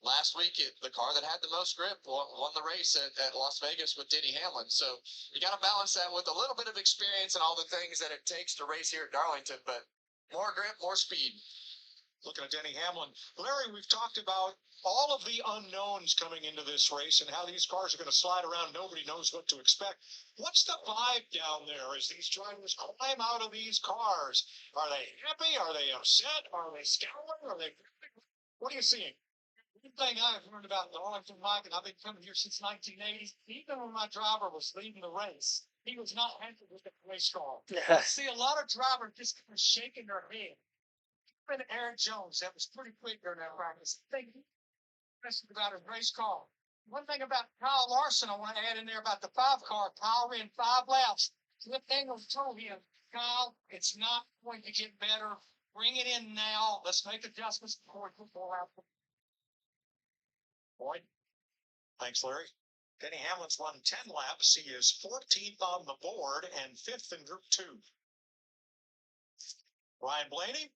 [SPEAKER 3] last week, the car that had the most grip won the race at Las Vegas with Denny Hamlin. So you got to balance that with a little bit of experience and all the things that it takes to race here at Darlington. But more grip, more speed.
[SPEAKER 4] Looking at Denny Hamlin. Larry, we've talked about all of the unknowns coming into this race and how these cars are going to slide around. Nobody knows what to expect. What's the vibe down there as these drivers climb out of these cars? Are they happy? Are they upset? Are they scowling? What are you seeing? One thing I've learned about Darlington, Mike, and I've been coming here since 1980, even when my driver was leading the race, he was not happy with the race car. I see a lot of drivers just kind of shaking their head. Even Aaron Jones, that was pretty quick during that practice. I think he about his race car. One thing about Kyle Larson, I want to add in there about the 5 car. Kyle ran 5 laps. Cliff Daniels told him, Kyle, it's not going to get better. Bring it in now. Let's make adjustments before we put 4 laps. Boyd. Thanks, Larry. Denny Hamlin's won 10 laps. He is 14th on the board and 5th in Group 2. Ryan Blaney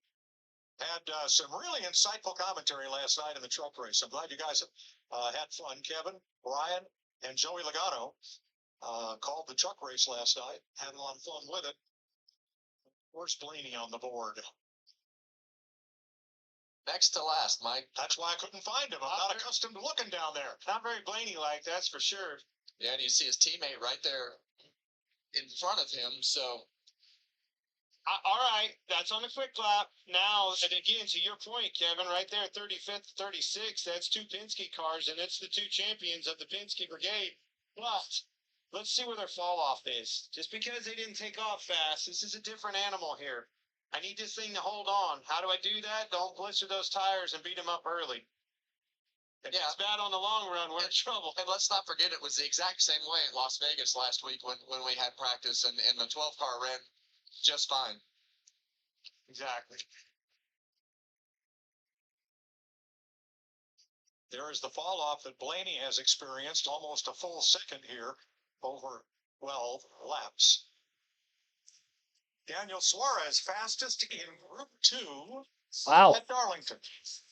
[SPEAKER 4] had some really insightful commentary last night in the truck race. I'm glad you guys had fun. Kevin, Brian, and Joey Logano called the truck race last night. Had a lot of fun with it. Where's Blaney on the board?
[SPEAKER 3] Next to last, Mike.
[SPEAKER 4] That's why I couldn't find him. I'm not accustomed to looking down there.
[SPEAKER 2] Not very Blaney-like, that's for sure.
[SPEAKER 3] Yeah, and you see his teammate right there in front of him. So
[SPEAKER 2] all right, that's on the quick lap. Now, and again, to your point, Kevin, right there, 35th, 36th, that's 2 Penske cars, and it's the 2 champions of the Penske Brigade. But let's see where their fall off is. Just because they didn't take off fast, this is a different animal here. I need this thing to hold on. How do I do that? Don't blister those tires and beat them up early. If it's bad on the long run, we're in trouble.
[SPEAKER 3] And let's not forget, it was the exact same way at Las Vegas last week when we had practice, and the 12 car ran just fine.
[SPEAKER 2] Exactly.
[SPEAKER 4] There is the fall off that Blaney has experienced, almost a full second here over 12 laps. Daniel Suarez fastest in Group 2
[SPEAKER 1] Wow.
[SPEAKER 4] at Darlington.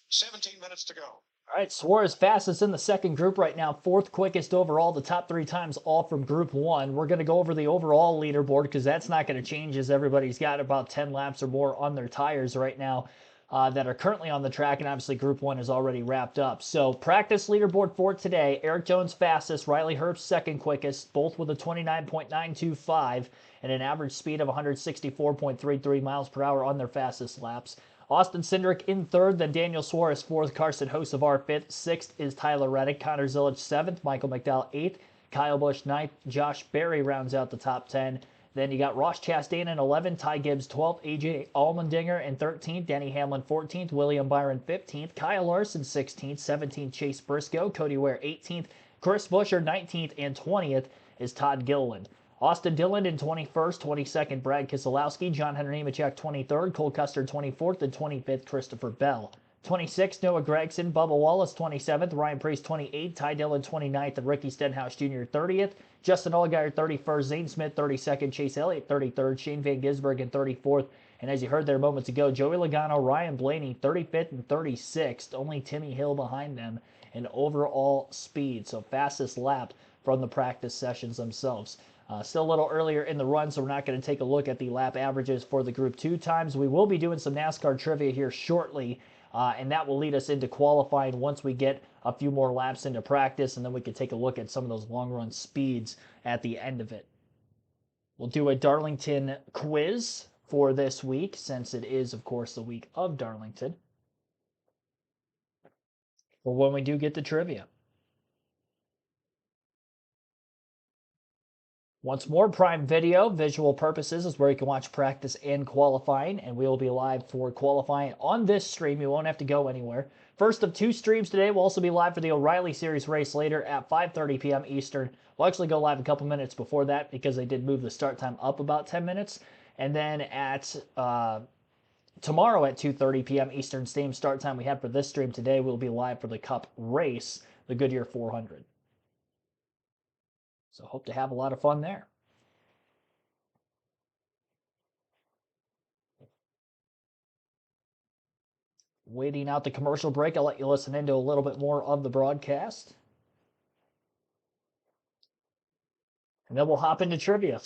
[SPEAKER 4] 17 minutes to go.
[SPEAKER 1] All right, Suarez fastest in the second group right now, fourth quickest overall, the top 3 times all from Group 1. We're going to go over the overall leaderboard because that's not going to change as everybody's got about 10 laps or more on their tires right now that are currently on the track, and obviously Group 1 is already wrapped up. So practice leaderboard for today, Eric Jones fastest, Riley Herbst second quickest, both with a 29.925 and an average speed of 164.33 miles per hour on their fastest laps. Austin Cindric in third, then Daniel Suarez fourth, Carson Hocevar fifth, sixth is Tyler Reddick, Connor Zilic seventh, Michael McDowell eighth, Kyle Busch ninth, Josh Berry rounds out the top 10. Then you got Ross Chastain in 11th, Ty Gibbs 12th, AJ Allmendinger in 13th, Denny Hamlin 14th, William Byron 15th, Kyle Larson 16th, 17th Chase Briscoe, Cody Ware 18th, Chris Buescher 19th, and 20th is Todd Gilliland. Austin Dillon in 21st, 22nd Brad Keselowski, John Henry Nemechek 23rd, Cole Custer 24th, and 25th Christopher Bell. 26th Noah Gragson, Bubba Wallace 27th, Ryan Preece 28th, Ty Dillon 29th, and Ricky Stenhouse Jr. 30th. Justin Allgaier 31st, Zane Smith 32nd, Chase Elliott 33rd, Shane Van Gisbergen in 34th, and as you heard there moments ago, Joey Logano, Ryan Blaney 35th and 36th, only Timmy Hill behind them in overall speed, so fastest lap from the practice sessions themselves. Still a little earlier in the run, so we're not going to take a look at the lap averages for the Group 2 times. We will be doing some NASCAR trivia here shortly, and that will lead us into qualifying once we get a few more laps into practice, and then we can take a look at some of those long-run speeds at the end of it. We'll do a Darlington quiz for this week, since it is, of course, the week of Darlington, for when we do get the trivia. Once more, Prime Video, visual purposes, is where you can watch practice and qualifying, and we will be live for qualifying on this stream. You won't have to go anywhere. First of 2 streams today, we'll also be live for the O'Reilly Series race later at 5:30 p.m. Eastern. We'll actually go live a couple minutes before that because they did move the start time up about 10 minutes. And then at tomorrow at 2:30 p.m. Eastern, same start time we had for this stream today, we'll be live for the Cup race, the Goodyear 400. So hope to have a lot of fun there. Waiting out the commercial break, I'll let you listen into a little bit more of the broadcast. And then we'll hop into trivia.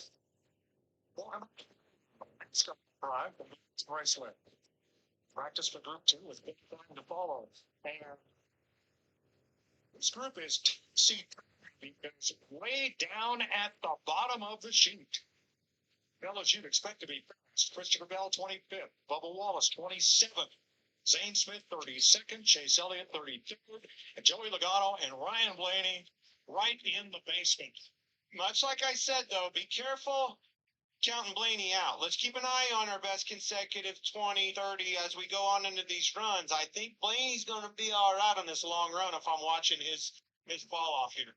[SPEAKER 4] Practice for Group 2 with big time to follow. And this group is TC because way down at the bottom of the sheet. Fellas, you'd expect to be fast. Christopher Bell, 25th. Bubba Wallace, 27th. Zane Smith, 32nd. Chase Elliott, 33rd. And Joey Logano and Ryan Blaney right in the basement.
[SPEAKER 2] Much like I said, though, be careful counting Blaney out. Let's keep an eye on our best consecutive 20, 30 as we go on into these runs. I think Blaney's going to be all right on this long run if I'm watching his fall off here.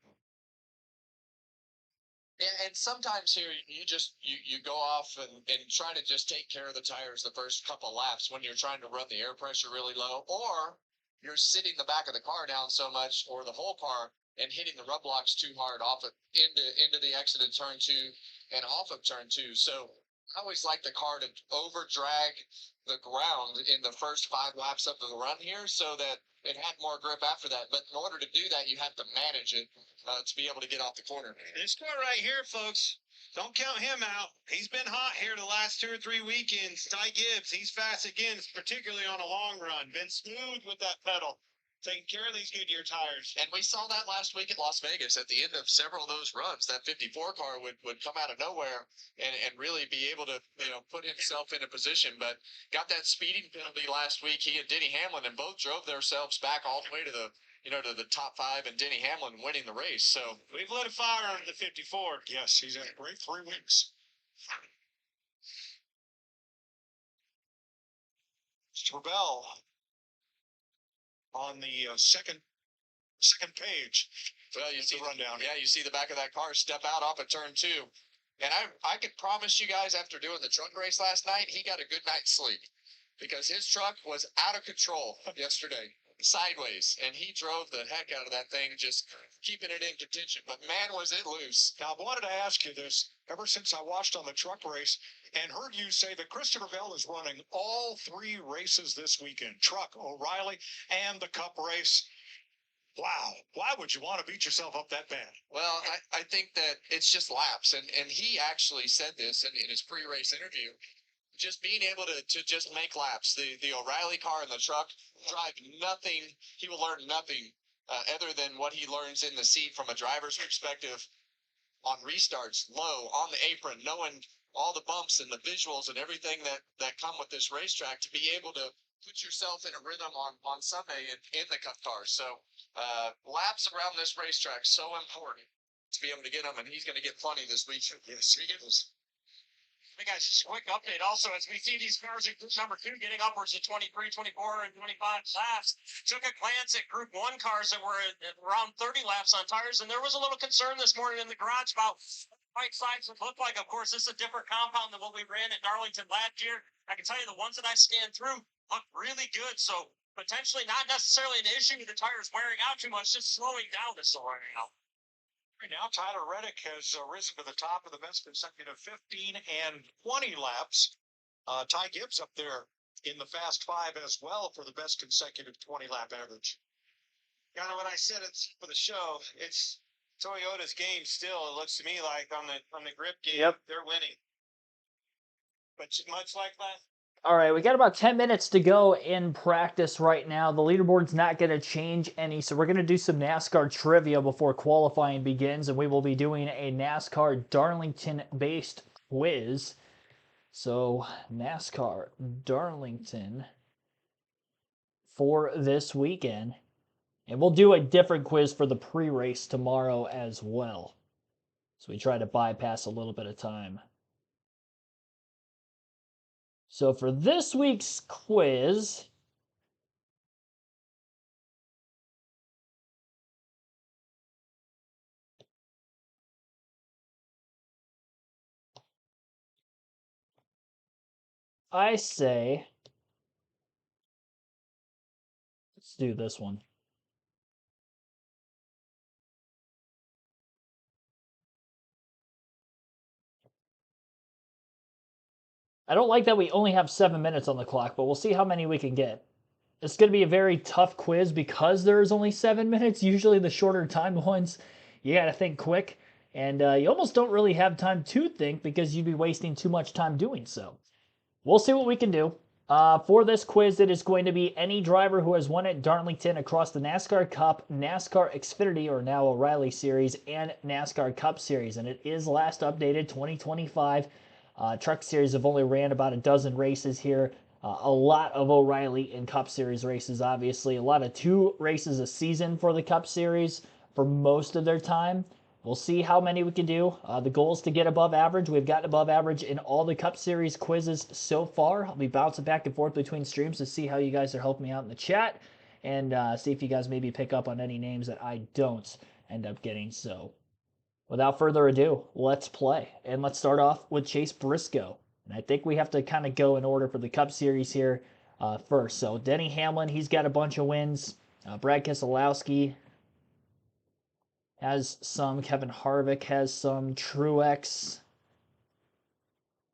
[SPEAKER 3] Yeah, and sometimes here you go off and try to just take care of the tires the first couple laps when you're trying to run the air pressure really low, or you're sitting the back of the car down so much, or the whole car, and hitting the rub blocks too hard off it into the exit of turn 2 and off of turn 2. So I always like the car to over drag the ground in the first 5 laps of the run here so that it had more grip after that. But in order to do that, you have to manage it to be able to get off the corner.
[SPEAKER 2] This car right here, folks, don't count him out. He's been hot here the last 2 or 3 weekends. Ty Gibbs, he's fast again, particularly on a long run. Been smooth with that pedal, taking care of these Goodyear tires.
[SPEAKER 3] And we saw that last week at Las Vegas. At the end of several of those runs, that 54 car would come out of nowhere and really be able to put himself in a position. But got that speeding penalty last week. He and Denny Hamlin, and both drove themselves back all the way to the top 5, and Denny Hamlin winning the race. So
[SPEAKER 2] we've lit a fire under the 54.
[SPEAKER 4] Yes, he's had a great 3 weeks. Mr. Bell on the second page.
[SPEAKER 3] Well, you see
[SPEAKER 4] the rundown.
[SPEAKER 3] Yeah, you see the back of that car step out off of turn 2. And I can promise you guys, after doing the truck race last night, he got a good night's sleep because his truck was out of control yesterday, sideways, and he drove the heck out of that thing, just keeping it in contention. But man, was it loose.
[SPEAKER 4] Now, I wanted to ask you this ever since I watched on the truck race and heard you say that Christopher Bell is running all 3 races this weekend, truck, O'Reilly, and the Cup race. Wow. Why would you want to beat yourself up that bad?
[SPEAKER 3] Well, I think that it's just laps, and he actually said this in his pre-race interview. Just being able to just make laps. The O'Reilly car and the truck drive nothing. He will learn nothing other than what he learns in the seat from a driver's perspective on restarts, low, on the apron, knowing all the bumps and the visuals and everything that come with this racetrack, to be able to put yourself in a rhythm on Sunday in the Cup car. So laps around this racetrack, so important to be able to get them, and he's going to get plenty this week.
[SPEAKER 4] Yes, he is.
[SPEAKER 5] Hey guys, just a quick update also as we see these cars in group number 2 getting upwards of 23, 24, and 25 laps. Took a glance at group 1 cars that were at around 30 laps on tires, and there was a little concern this morning in the garage about right sides would look like. Of course, this is a different compound than what we ran at Darlington last year. I can tell you the ones that I scanned through look really good, so potentially not necessarily an issue with the tires wearing out too much, just slowing down is slowing out.
[SPEAKER 4] Right now, Tyler Reddick has risen to the top of the best consecutive 15 and 20 laps. Ty Gibbs up there in the Fast Five as well for the best consecutive 20-lap average.
[SPEAKER 2] Kind of what I said for the show. It's Toyota's game still. It looks to me like on the grip game, they're winning. But much like that.
[SPEAKER 1] All right, we got about 10 minutes to go in practice right now. The leaderboard's not going to change any, so we're going to do some NASCAR trivia before qualifying begins, and we will be doing a NASCAR Darlington-based quiz. So, NASCAR Darlington for this weekend. And we'll do a different quiz for the pre-race tomorrow as well. So we try to bypass a little bit of time. So for this week's quiz, I say, let's do this one. I don't like that we only have 7 minutes on the clock, but we'll see how many we can get. It's going to be a very tough quiz because there's only 7 minutes. Usually the shorter time ones, you got to think quick. And you almost don't really have time to think because you'd be wasting too much time doing so. We'll see what we can do. For this quiz, it is going to be any driver who has won at Darlington across the NASCAR Cup, NASCAR Xfinity, or now O'Reilly Series, and NASCAR Cup Series. And it is last updated 2025. Truck Series have only ran about a dozen races here. A lot of O'Reilly and Cup Series races, obviously. A lot of 2 races a season for the Cup Series for most of their time. We'll see how many we can do. The goal is to get above average. We've gotten above average in all the Cup Series quizzes so far. I'll be bouncing back and forth between streams to see how you guys are helping me out in the chat and see if you guys maybe pick up on any names that I don't end up getting. So without further ado, let's play. And let's start off with Chase Briscoe. And I think we have to kind of go in order for the Cup Series here first. So Denny Hamlin, he's got a bunch of wins. Brad Keselowski has some. Kevin Harvick has some. Truex.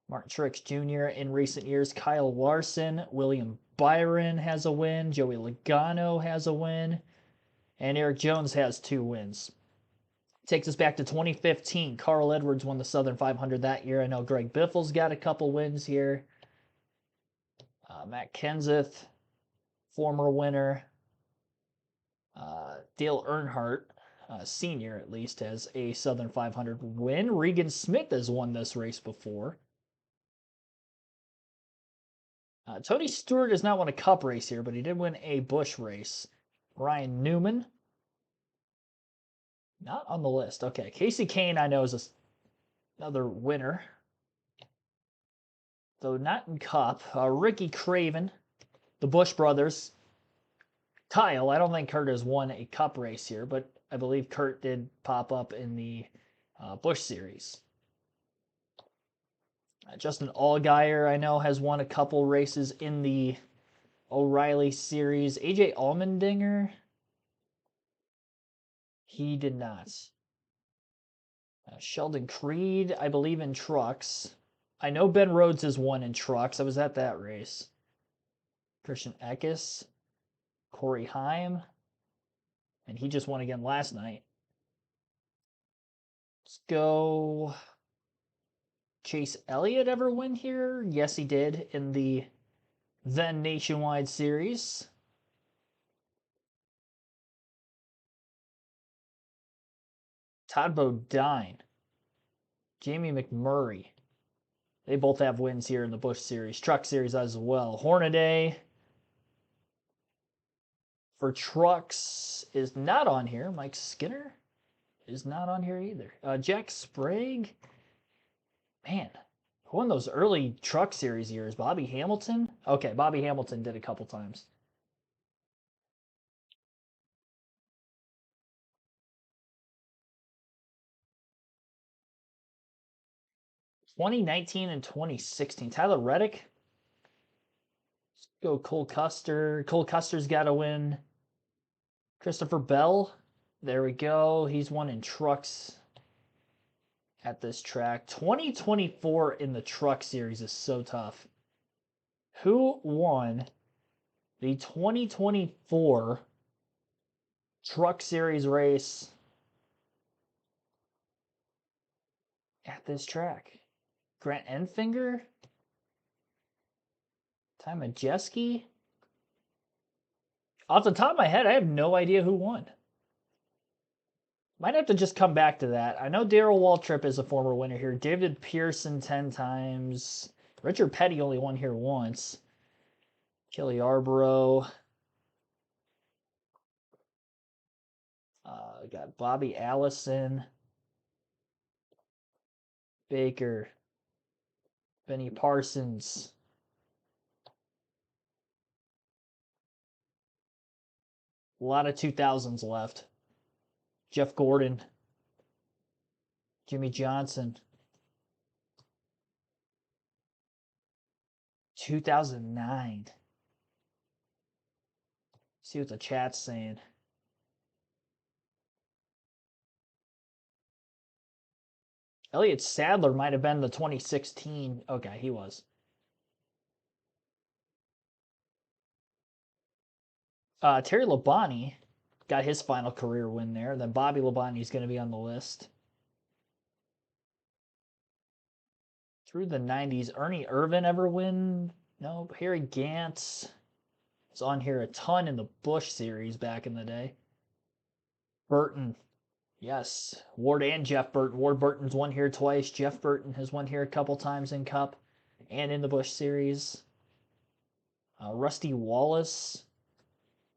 [SPEAKER 1] Martin Truex Jr. in recent years. Kyle Larson. William Byron has a win. Joey Logano has a win. And Eric Jones has 2 wins. Takes us back to 2015. Carl Edwards won the Southern 500 that year. I know Greg Biffle's got a couple wins here. Matt Kenseth, former winner. Dale Earnhardt, senior at least, has a Southern 500 win. Regan Smith has won this race before. Tony Stewart has not won a Cup race here, but he did win a Busch race. Ryan Newman, not on the list. Okay, Casey Kane I know is another winner, though not in Cup. Ricky Craven, the Busch brothers. Kyle, I don't think Kurt has won a Cup race here, but I believe Kurt did pop up in the Busch Series. Justin Allgaier, I know, has won a couple races in the O'Reilly Series. AJ Allmendinger, he did not. Sheldon Creed, I believe, in trucks. I know Ben Rhodes has won in trucks. I was at that race. Christian Eckes, Corey Heim, And he just won again last night. Let's go. Chase Elliott ever win here? Yes, he did in the then Nationwide Series. Todd Bodine. Jamie McMurray. They both have wins here in the Busch Series. Truck Series as well. Hornaday for trucks is not on here. Mike Skinner is not on here either. Jack Sprague. Man, who won those early Truck Series years? Bobby Hamilton? Okay, Bobby Hamilton did a couple times. (2019 and 2016). Tyler Reddick. Let's go Cole Custer. Cole Custer's got to win. Christopher Bell. There we go. He's won in trucks at this track. 2024 in the Truck Series is so tough. Who won the 2024 Truck Series race at this track? Grant Enfinger? Ty Majeski? Off the top of my head, I have no idea who won. Might have to just come back to that. I know Darrell Waltrip is a former winner here. David Pearson 10 times. Richard Petty only won here once. Kelly Yarborough. Got Bobby Allison. Baker. Benny Parsons. A lot of 2000s left. Jeff Gordon. Jimmy Johnson. 2009. See what the chat's saying. Elliott Sadler might have been the 2016. Okay, he was. Terry Labonte got his final career win there. Then Bobby Labonte is going to be on the list. Through the 90s, Ernie Irvan ever win? No. Harry Gantz is on here a ton in the Busch Series back in the day. Burton. Yes. Ward and Jeff Burton. Ward Burton's won here twice. Jeff Burton has won here a couple times in Cup and in the Busch Series. Rusty Wallace.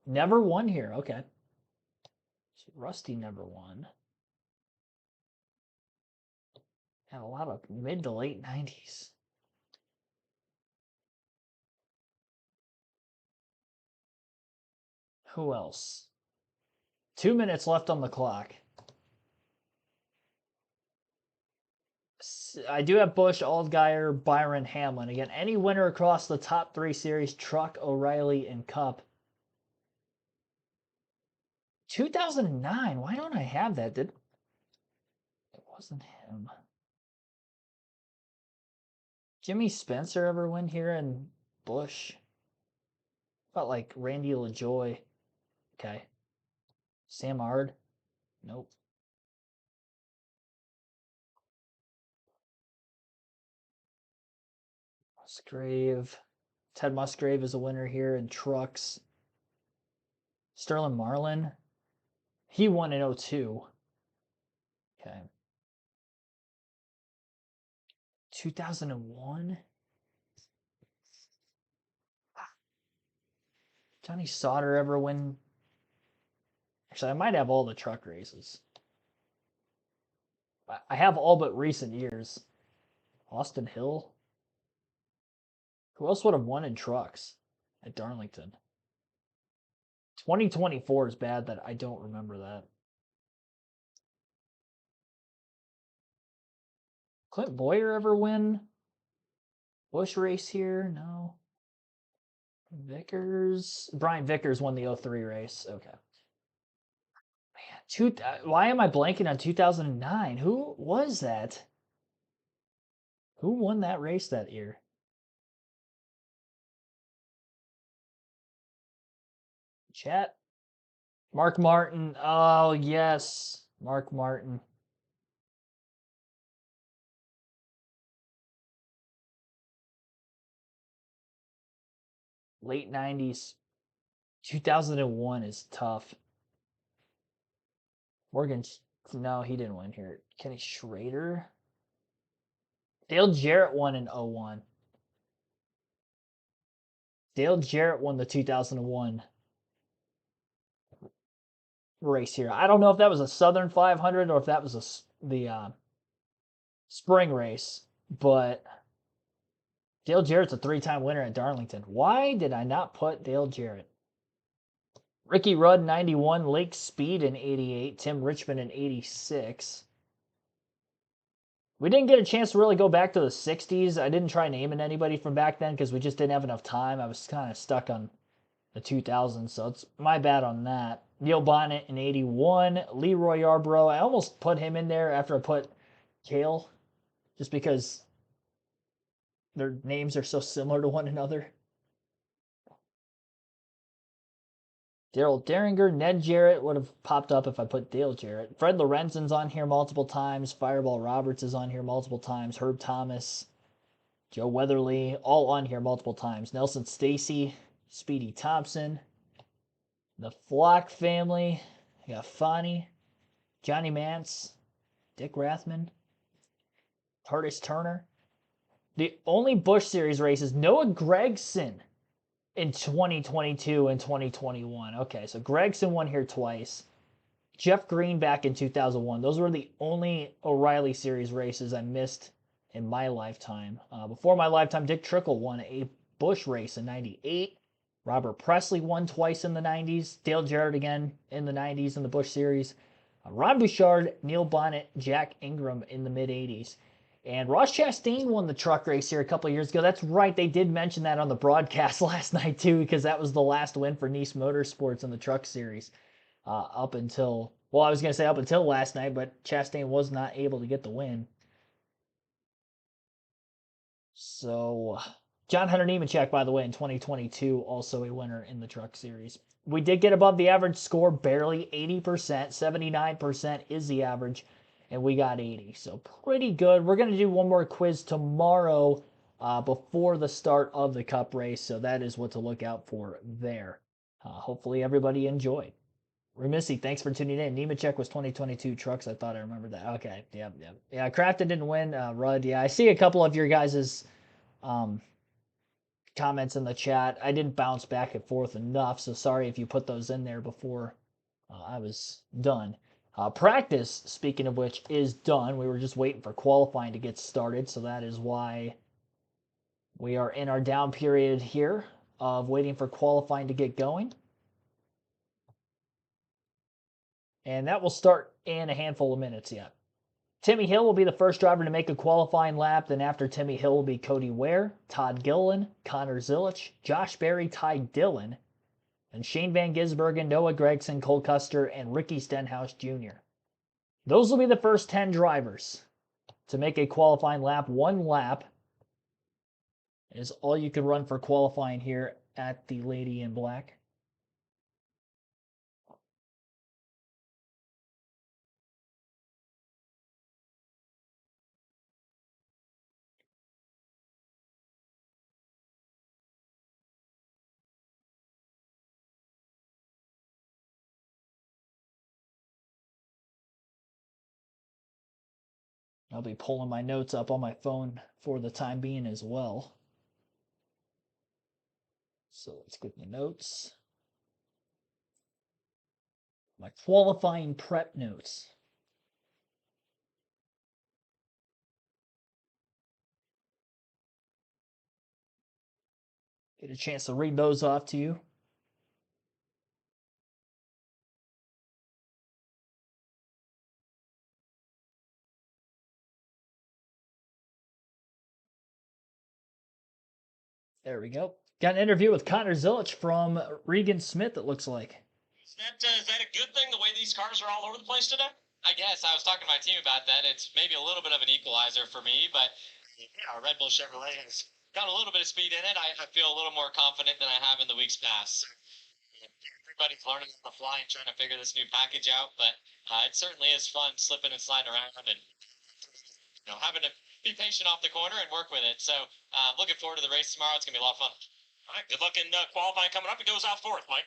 [SPEAKER 1] Never won here. Okay. So Rusty never won. Had a lot of mid to late 90s. Who else? 2 minutes left on the clock. I do have Busch, Allgaier, Byron, Hamlin. Again, any winner across the top 3 series, Truck, O'Reilly, and Cup. 2009. Why don't I have that? It wasn't him. Jimmy Spencer ever win here in Busch? Felt like Randy LaJoy. Okay. Sam Ard? Nope. Musgrave. Ted Musgrave is a winner here in trucks. Sterling Marlin. He won in 02. Okay. 2001. Johnny Sauter ever win? Actually, I might have all the truck races. I have all but recent years. Austin Hill. Who else would have won in trucks at Darlington? 2024 is bad that I don't remember that. Clint Boyer ever win? Busch race here? No. Vickers? Brian Vickers won the 03 race. Okay. Man, why am I blanking on 2009? Who was that? Who won that race that year? Chat, Mark Martin. Oh, yes. Mark Martin. Late 90s. 2001 is tough. Morgan, no, he didn't win here. Kenny Schrader? Dale Jarrett won in 01. Dale Jarrett won the 2001 race here. I don't know if that was a Southern 500 or if that was the spring race, but Dale Jarrett's a 3-time winner at Darlington. Why did I not put Dale Jarrett? Ricky Rudd, 91. Lake Speed in 88. Tim Richmond in 86. We didn't get a chance to really go back to the 60s. I didn't try naming anybody from back then because we just didn't have enough time. I was kind of stuck on the 2000s, so it's my bad on that. Neil Bonnet in 81. Leroy Yarbrough. I almost put him in there after I put Kale, just because their names are so similar to one another. Daryl Derringer, Ned Jarrett would have popped up if I put Dale Jarrett. Fred Lorenzen's on here multiple times. Fireball Roberts is on here multiple times. Herb Thomas, Joe Weatherly, all on here multiple times. Nelson Stacy, Speedy Thompson, the Flock family. I got Fonnie, Johnny Mance, Dick Rathman, Curtis Turner. The only Busch Series races, Noah Gragson in 2022 and 2021. Okay, so Gregson won here twice. Jeff Green back in 2001. Those were the only O'Reilly Series races I missed in my lifetime. Before my lifetime, Dick Trickle won a Busch race in 98. Robert Presley won twice in the 90s. Dale Jarrett again in the 90s in the Busch Series. Ron Bouchard, Neil Bonnet, Jack Ingram in the mid-80s. And Ross Chastain won the truck race here a couple of years ago. That's right, they did mention that on the broadcast last night too, because that was the last win for Nice Motorsports in the truck series. Up until, well, I was going to say up until last night, but Chastain was not able to get the win. So, John Hunter Nemechek, by the way, in 2022, also a winner in the truck series. We did get above the average score, barely 80%. 79% is the average, and we got 80. So, pretty good. We're going to do one more quiz tomorrow before the start of the Cup race, so that is what to look out for there. Hopefully, everybody enjoyed. Remissy, thanks for tuning in. Nemechek was 2022 trucks. I thought I remembered that. Okay, yep. Yeah, Crafton didn't win. Rudd, yeah. I see a couple of your guys' comments in the chat. I didn't bounce back and forth enough, so sorry if you put those in there before I was done. Practice, speaking of which, is done. We were just waiting for qualifying to get started, so that is why we are in our down period here of waiting for qualifying to get going. And that will start in a handful of minutes yet. Timmy Hill will be the first driver to make a qualifying lap. Then after Timmy Hill will be Cody Ware, Todd Gilliland, Connor Zilich, Josh Berry, Ty Dillon, and Shane Van Gisbergen, Noah Gregson, Cole Custer, and Ricky Stenhouse Jr. Those will be the first 10 drivers to make a qualifying lap. One lap is all you can run for qualifying here at the Lady in Black. I'll be pulling my notes up on my phone for the time being as well. So let's get the notes. My qualifying prep notes. Get a chance to read those off to you. There we go. Got an interview with Connor Zilich from Regan Smith, it looks like.
[SPEAKER 5] Is that a good thing, the way these cars are all over the place today?
[SPEAKER 6] I guess I was talking to my team about that. It's maybe a little bit of an equalizer for me, but
[SPEAKER 5] Yeah, Red Bull Chevrolet has
[SPEAKER 6] got a little bit of speed in it. I feel a little more confident than I have in the weeks past. everybody's learning on the fly and trying to figure this new package out, but it certainly is fun slipping and sliding around and having to be patient off the corner and work with it. So looking forward to the race tomorrow. It's gonna be a lot of fun.
[SPEAKER 5] All right, good luck in qualifying coming up. It goes out fourth, Mike.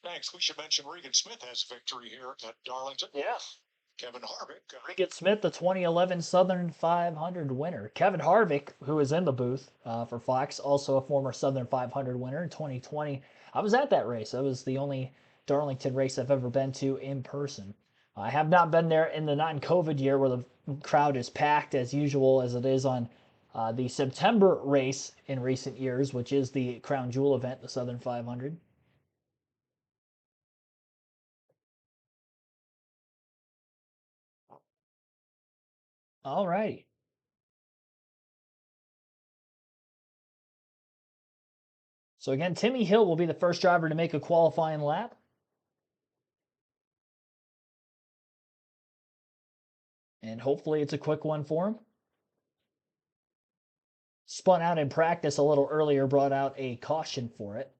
[SPEAKER 4] Thanks. We should mention Regan Smith has victory here at Darlington.
[SPEAKER 1] Yeah.
[SPEAKER 4] Kevin Harvick.
[SPEAKER 1] Regan Smith, the 2011 Southern 500 winner. Kevin Harvick, who is in the booth for Fox, also a former Southern 500 winner in 2020. I was at that race. That was the only Darlington race I've ever been to in person. I have not been there in the non-COVID year where the crowd is packed as usual as it is on the September race in recent years, which is the Crown Jewel event, the Southern 500. All righty. So again, Timmy Hill will be the first driver to make a qualifying lap. And hopefully it's a quick one for him. Spun out in practice a little earlier, brought out a caution for it.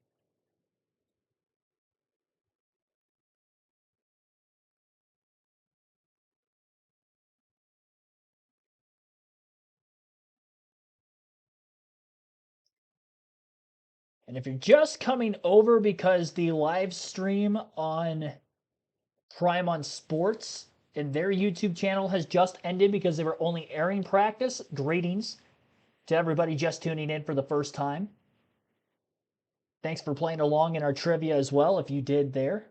[SPEAKER 1] And if you're just coming over because the live stream on Prime on Sports and their YouTube channel has just ended because they were only airing practice, greetings to everybody just tuning in for the first time. Thanks for playing along in our trivia as well, if you did there.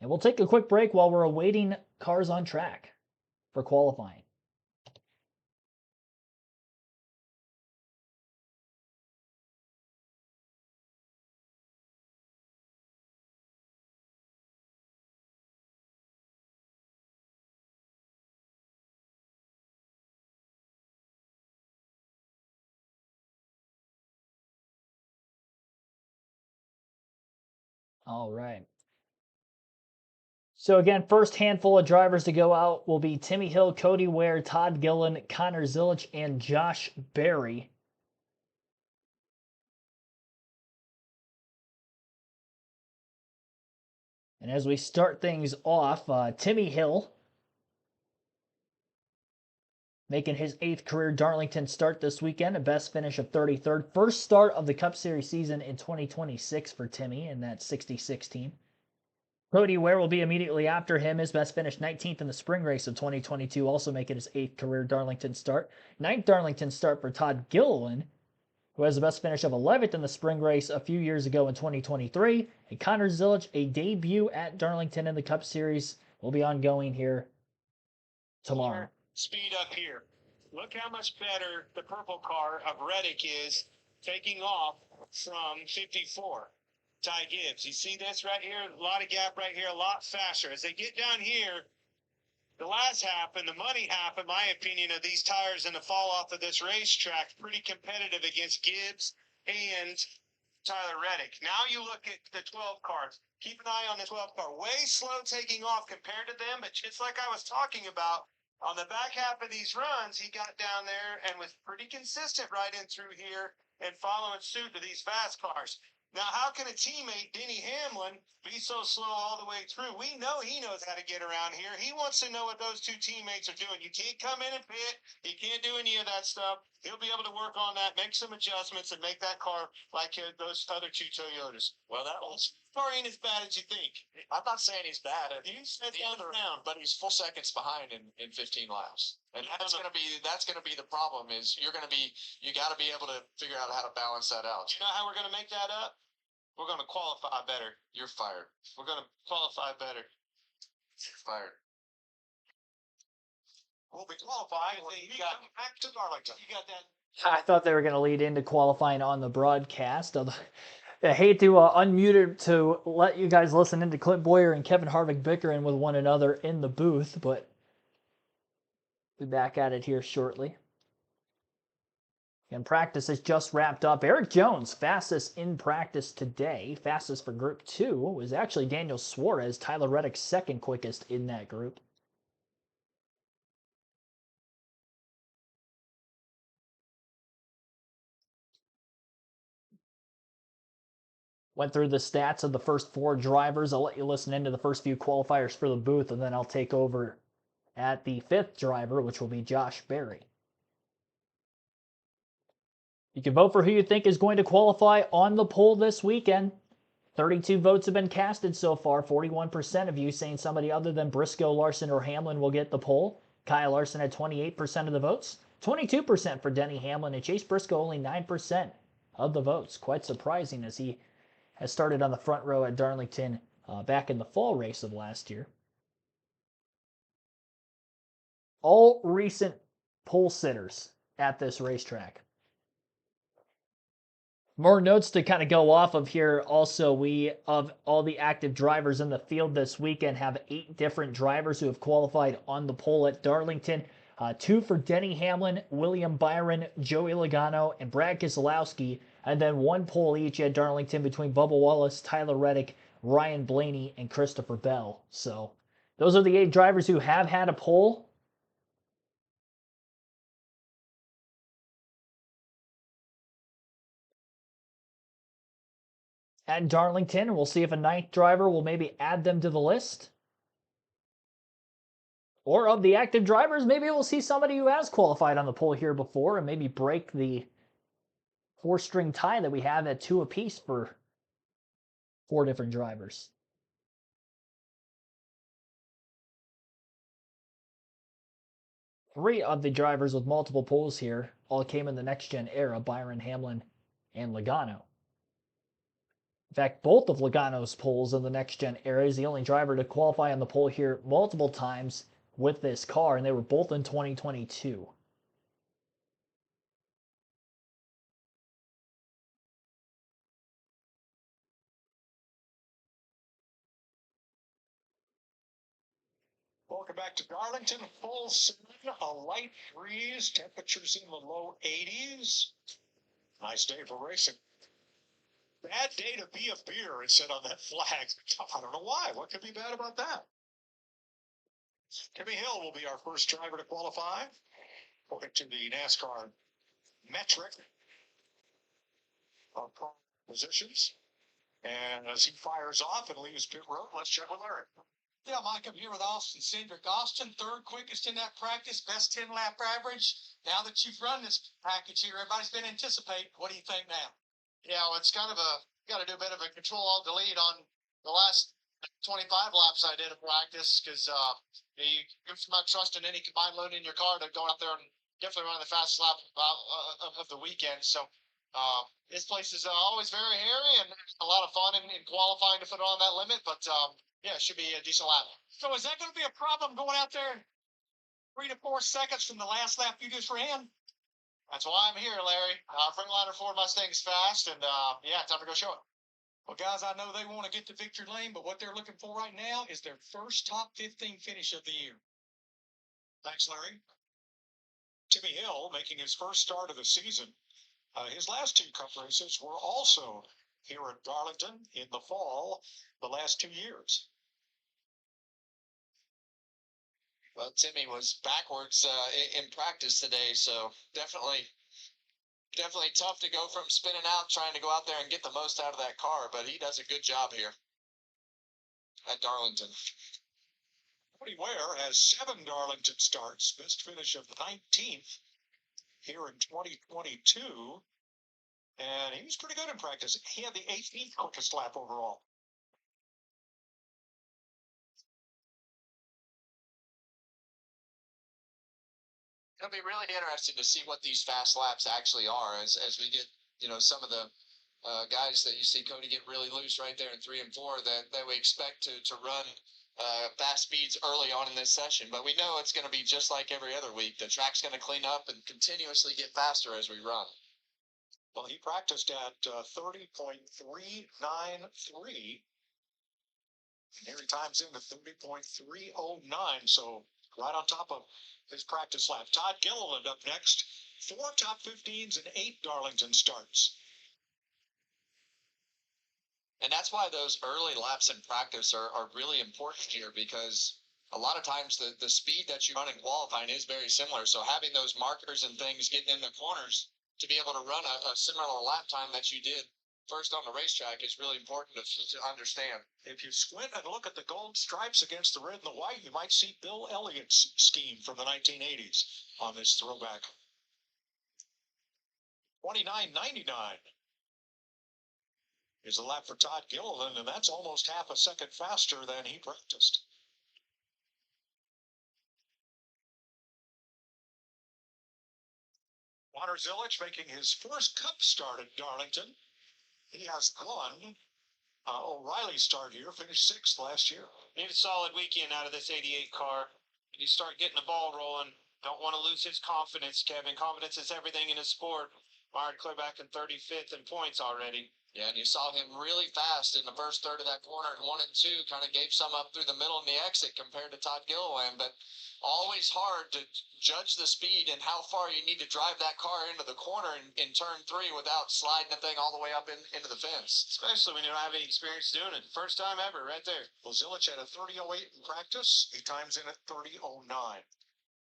[SPEAKER 1] And we'll take a quick break while we're awaiting cars on track for qualifying. All right. So again, first handful of drivers to go out will be Timmy Hill, Cody Ware, Todd Gillen, Connor Zilich, and Josh Berry. And as we start things off, Timmy Hill making his 8th career Darlington start this weekend, a best finish of 33rd. First start of the Cup Series season in 2026 for Timmy in that 66 team. Cody Ware will be immediately after him. His best finish 19th in the spring race of 2022, also making his 8th career Darlington start. 9th Darlington start for Todd Gillen, who has the best finish of 11th in the spring race a few years ago in 2023. And Connor Zilich, a debut at Darlington in the Cup Series, will be ongoing here tomorrow.
[SPEAKER 2] Speed up here. Look how much better the purple car of Reddick is taking off from 54. Ty Gibbs. You see this right here? A lot of gap right here, a lot faster. As they get down here, the last half and the money half, in my opinion, of these tires and the fall off of this racetrack, pretty competitive against Gibbs and Tyler Reddick. Now you look at the 12 cars. Keep an eye on the 12 car. Way slow taking off compared to them, but just like I was talking about, on the back half of these runs, he got down there and was pretty consistent right in through here and following suit to these fast cars. Now, how can a teammate, Denny Hamlin, be so slow all the way through? We know he knows how to get around here. He wants to know what those two teammates are doing. You can't come in and pit. He can't do any of that stuff. He'll be able to work on that, make some adjustments, and make that car like those other two Toyotas.
[SPEAKER 5] Well, that was.
[SPEAKER 2] Car ain't as bad as you think.
[SPEAKER 3] I'm not saying he's bad.
[SPEAKER 2] You said the other round,
[SPEAKER 3] but he's 4 seconds behind in 15 laps, and that's gonna be the problem. Is you got to be able to figure out how to balance that out.
[SPEAKER 2] You know how we're gonna make that up? We're gonna qualify better.
[SPEAKER 3] You're fired.
[SPEAKER 2] We're gonna qualify better.
[SPEAKER 3] You're fired.
[SPEAKER 2] We'll be qualifying. You got back to Darlington. You got that.
[SPEAKER 1] I thought they were going to lead into qualifying on the broadcast. I hate to unmute it to let you guys listen into Clint Boyer and Kevin Harvick bickering with one another in the booth, but we'll be back at it here shortly. And practice has just wrapped up. Eric Jones, fastest in practice today. Fastest for Group 2 was actually Daniel Suarez, Tyler Reddick's second quickest in that group. Went through the stats of the first 4 drivers. I'll let you listen into the first few qualifiers for the booth, and then I'll take over at the 5th driver, which will be Josh Berry. You can vote for who you think is going to qualify on the poll this weekend. 32 votes have been casted so far. 41% of you saying somebody other than Briscoe, Larson, or Hamlin will get the poll. Kyle Larson had 28% of the votes. 22% for Denny Hamlin, and Chase Briscoe only 9% of the votes. Quite surprising, as he has started on the front row at Darlington back in the fall race of last year. All recent pole sitters at this racetrack. More notes to kind of go off of here. Also, we, of all the active drivers in the field this weekend, have 8 different drivers who have qualified on the pole at Darlington. 2 for Denny Hamlin, William Byron, Joey Logano, and Brad Keselowski. And then 1 pole each at Darlington between Bubba Wallace, Tyler Reddick, Ryan Blaney, and Christopher Bell. So those are the 8 drivers who have had a pole. At Darlington, and we'll see if a 9th driver will maybe add them to the list. Or of the active drivers, maybe we'll see somebody who has qualified on the pole here before and maybe break the 4-string tie that we have at 2 apiece for 4 different drivers. Three of the drivers with multiple poles here all came in the next-gen era: Byron, Hamlin, and Logano. In fact, both of Logano's poles in the next-gen era is the only driver to qualify on the pole here multiple times with this car, and they were both in 2022.
[SPEAKER 4] Welcome back to Darlington. Full sun, a light breeze, temperatures in the low 80s. Nice day for racing. Bad day to be a beer, it said on that flag. I don't know why. What could be bad about that? Timmy Hill will be our first driver to qualify, according to the NASCAR metric of positions. And as he fires off and leaves pit road, let's check with Larry. Yeah, Mike, I'm here with Austin Cindric. Austin, 3rd quickest in that practice, best 10-lap average. Now that you've run this package here, everybody's been anticipating. What do you think now?
[SPEAKER 3] Yeah, well, it's kind of got to do a bit of a control alt delete on the last 25 laps I did of practice, because you give not trusting any combined load in your car to go out there and definitely run the fastest lap of the weekend. So this place is always very hairy and a lot of fun in qualifying to put it on that limit, but yeah, it should be a decent lap.
[SPEAKER 4] So is that going to be a problem going out there 3 to 4 seconds from the last lap you just ran?
[SPEAKER 3] That's why I'm here, Larry. Freightliner Ford Mustang's fast, and yeah, time to go show it.
[SPEAKER 4] Well, guys, I know they want to get to victory lane, but what they're looking for right now is their first top 15 finish of the year. Thanks, Larry. Timmy Hill making his first start of the season. His last 2 cup races were also here at Darlington in the fall, the last 2 years.
[SPEAKER 3] Well, Timmy was backwards in practice today, so definitely tough to go from spinning out, trying to go out there and get the most out of that car, but he does a good job here at Darlington.
[SPEAKER 4] Cody Ware has 7 Darlington starts, best finish of 19th here in 2022, and he was pretty good in practice. He had the 18th quickest lap overall.
[SPEAKER 3] It'll be really interesting to see what these fast laps actually are as we get, some of the guys that you see Cody get really loose right there in 3 and 4 that we expect to run fast speeds early on in this session. But we know it's going to be just like every other week. The track's going to clean up and continuously get faster as we run.
[SPEAKER 4] Well, he practiced at 30.393. And here he times into 30.309. So right on top of his practice lap. Todd Gilliland up next. 4 top 15s and 8 Darlington starts.
[SPEAKER 3] And that's why those early laps in practice are really important here, because a lot of times the speed that you run in qualifying is very similar. So having those markers and things getting in the corners to be able to run a similar lap time that you did first on the racetrack is really important to understand.
[SPEAKER 4] If you squint and look at the gold stripes against the red and the white, you might see Bill Elliott's scheme from the 1980s on this throwback. 29.99 is a lap for Todd Gilliland, and that's almost half a second faster than he practiced. Connor Zilic making his first Cup start at Darlington. He has one O'Reilly start here, finished sixth last year.
[SPEAKER 2] Need a solid weekend out of this 88 car. You start getting the ball rolling. Don't want to lose his confidence, Kevin. Confidence is everything in a sport. Myron clear back in 35th in points already.
[SPEAKER 3] Yeah, and you saw him really fast in the first third of that corner in 1 and 2, kind of gave some up through the middle in the exit compared to Todd Gilliland, but always hard to judge the speed and how far you need to drive that car into the corner in turn 3 without sliding the thing all the way up into the fence.
[SPEAKER 2] Especially when you don't have any experience doing it. First time ever, right there.
[SPEAKER 4] Well, Zilic had a 30.08 in practice. He times in at 30.09.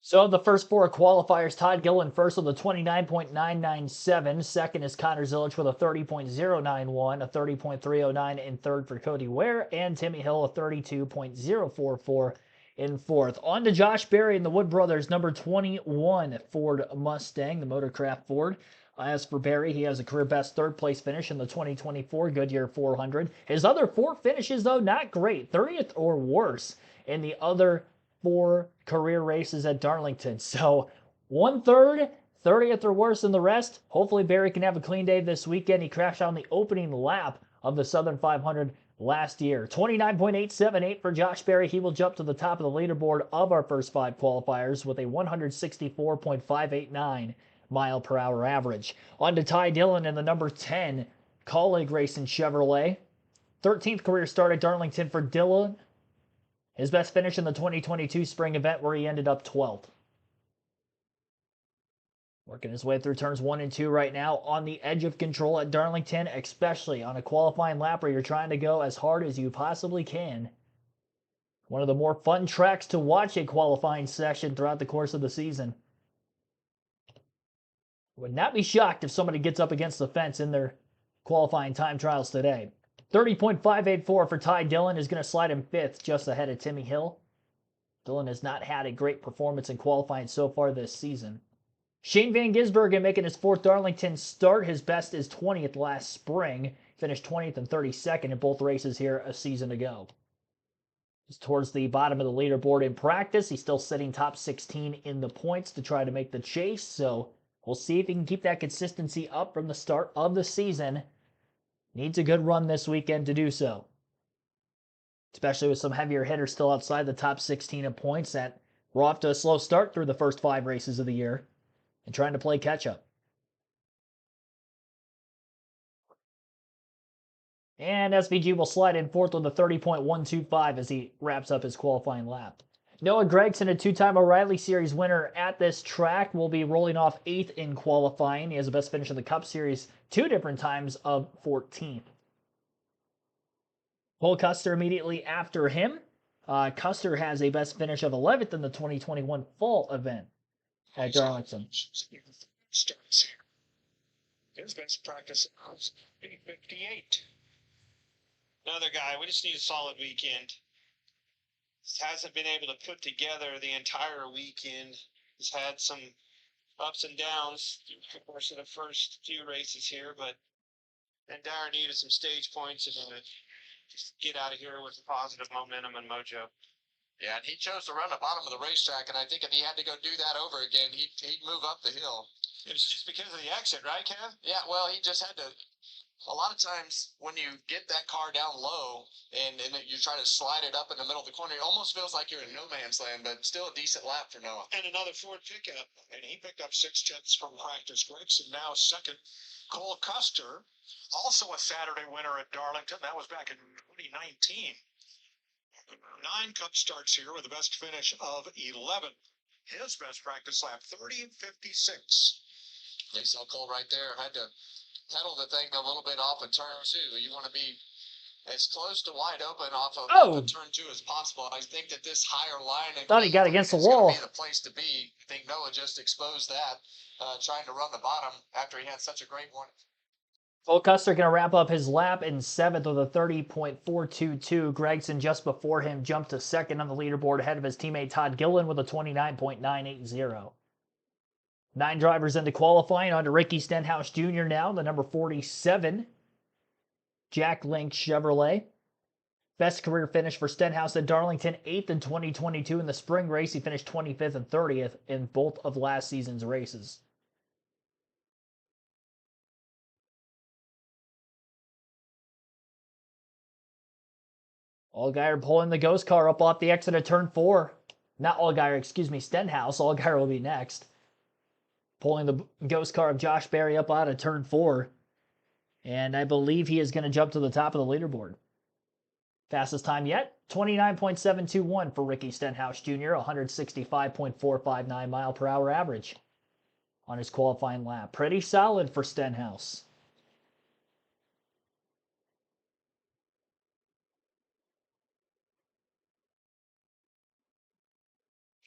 [SPEAKER 1] So the first four qualifiers, Todd Gilliland first with a 29.997. Second is Connor Zilic with a 30.091, a 30.309 in third for Cody Ware, and Timmy Hill a 32.044 in fourth. On to Josh Berry and the Wood Brothers, number 21 Ford Mustang, the Motorcraft Ford. As for Berry, he has a career best third place finish in the 2024 Goodyear 400. His other four finishes, though, not great. 30th or worse in the other 4 career races at Darlington. So 1/3, 30th or worse than the rest. Hopefully Berry can have a clean day this weekend. He crashed on the opening lap of the Southern 500 last year. 29.878 for Josh Berry. He will jump to the top of the leaderboard of our first 5 qualifiers with a 164.589 mile per hour average. On to Ty Dillon in the number 10 Colleague Racing Chevrolet. 13th career start at Darlington for Dillon. His best finish in the 2022 spring event where he ended up 12th. Working his way through turns 1 and 2 right now on the edge of control at Darlington, especially on a qualifying lap where you're trying to go as hard as you possibly can. One of the more fun tracks to watch a qualifying session throughout the course of the season. Would not be shocked if somebody gets up against the fence in their qualifying time trials today. 30.584 for Ty Dillon is going to slide him 5th, just ahead of Timmy Hill. Dillon has not had a great performance in qualifying so far this season. Shane Van Gisbergen making his 4th Darlington start. His best is 20th last spring. Finished 20th and 32nd in both races here a season ago. He's towards the bottom of the leaderboard in practice. He's still sitting top 16 in the points to try to make the chase. So we'll see if he can keep that consistency up from the start of the season. Needs a good run this weekend to do so. Especially with some heavier hitters still outside the top 16 in points that were off to a slow start through the first 5 races of the year and trying to play catch up. And SVG will slide in 4th with a 30.125 as he wraps up his qualifying lap. Noah Gregson, a 2-time O'Reilly Series winner at this track, will be rolling off 8th in qualifying. He has the best finish in the Cup Series 2 different times of 14th. Cole Custer immediately after him. Custer has a best finish of 11th in the 2021 fall event at Darlington.
[SPEAKER 4] Starts here. His best practice is 58.
[SPEAKER 2] Another guy, we just need a solid weekend. Hasn't been able to put together the entire weekend. He's had some ups and downs through the course of the first few races here, but then Darren needed some stage points and just get out of here with positive momentum and mojo.
[SPEAKER 3] Yeah, and he chose to run the bottom of the racetrack, and I think if he had to go do that over again, he'd move up the hill.
[SPEAKER 2] It was just because of the exit, right, Kev?
[SPEAKER 3] Yeah, well, he just had to. A lot of times when you get that car down low and you try to slide it up in the middle of the corner, it almost feels like you're in no man's land, but still a decent lap for Noah.
[SPEAKER 4] And another Ford pickup, and he picked up 6/10 from practice. Gregson now second. Cole Custer, also a Saturday winner at Darlington. That was back in 2019. 9 Cup starts here with the best finish of 11. His best practice lap, 30.56.
[SPEAKER 3] You saw Cole right there. Had to pedal the thing a little bit off of turn 2. You want to be as close to wide open off of turn 2 as possible. I think that this higher line
[SPEAKER 1] Thought he got against the
[SPEAKER 3] is
[SPEAKER 1] wall.
[SPEAKER 3] going to be the place to be. I think Noah just exposed that, trying to run the bottom after he had such a great one.
[SPEAKER 1] Cole Custer going to wrap up his lap in 7th with a 30.422. Gregson just before him jumped to 2nd on the leaderboard ahead of his teammate Todd Gillen with a 29.980. 9 drivers into qualifying. On to Ricky Stenhouse Jr. now, the number 47 Jack Link Chevrolet. Best career finish for Stenhouse at Darlington, 8th in 2022 in the spring race. He finished 25th and 30th in both of last season's races. Allgaier pulling the ghost car up off the exit of turn 4. Not Allgaier, excuse me, Stenhouse. Allgaier will be next. Pulling the ghost car of Josh Berry up out of turn 4. And I believe he is going to jump to the top of the leaderboard. Fastest time yet, 29.721 for Ricky Stenhouse Jr., 165.459 mile per hour average on his qualifying lap. Pretty solid for Stenhouse.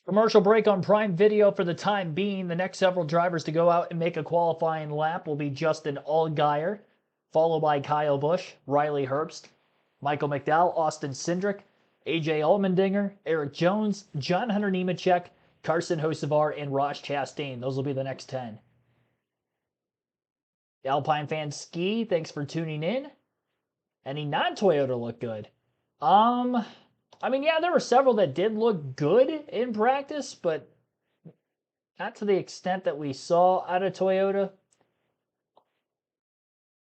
[SPEAKER 1] Commercial break on Prime Video for the time being. The next several drivers to go out and make a qualifying lap will be Justin Allgaier, followed by Kyle Busch, Riley Herbst, Michael McDowell, Austin Cindric, AJ Allmendinger, Eric Jones, John Hunter Nemechek, Carson Hocevar, and Ross Chastain. Those will be the next 10. Alpine fan Ski, thanks for tuning in. Any non-Toyota look good? I mean, yeah, there were several that did look good in practice, but not to the extent that we saw out of Toyota.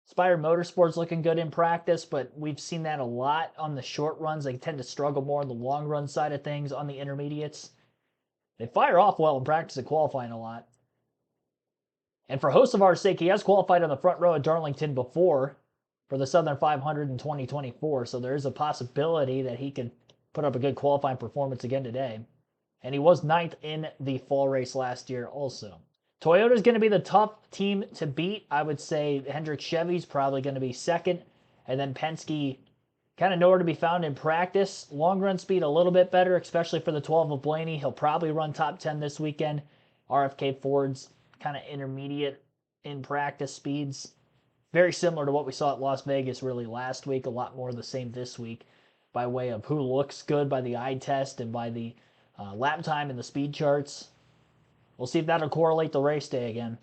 [SPEAKER 1] Spire Motorsports looking good in practice, but we've seen that a lot on the short runs. They tend to struggle more on the long run side of things on the intermediates. They fire off well in practice and qualifying a lot. And for Hocevar's sake, he has qualified on the front row at Darlington before for the Southern 500 in 2024, so there is a possibility that he can put up a good qualifying performance again today. And he was 9th in the fall race last year also. Toyota is going to be the tough team to beat. I would say Hendrick Chevy's probably going to be 2nd. And then Penske, kind of nowhere to be found in practice. Long run speed a little bit better, especially for the 12 of Blaney. He'll probably run top 10 this weekend. RFK Ford's kind of intermediate in practice speeds. Very similar to what we saw at Las Vegas really last week. A lot more of the same this week, by way of who looks good by the eye test and by the lap time and the speed charts. We'll see if that'll correlate the race day again.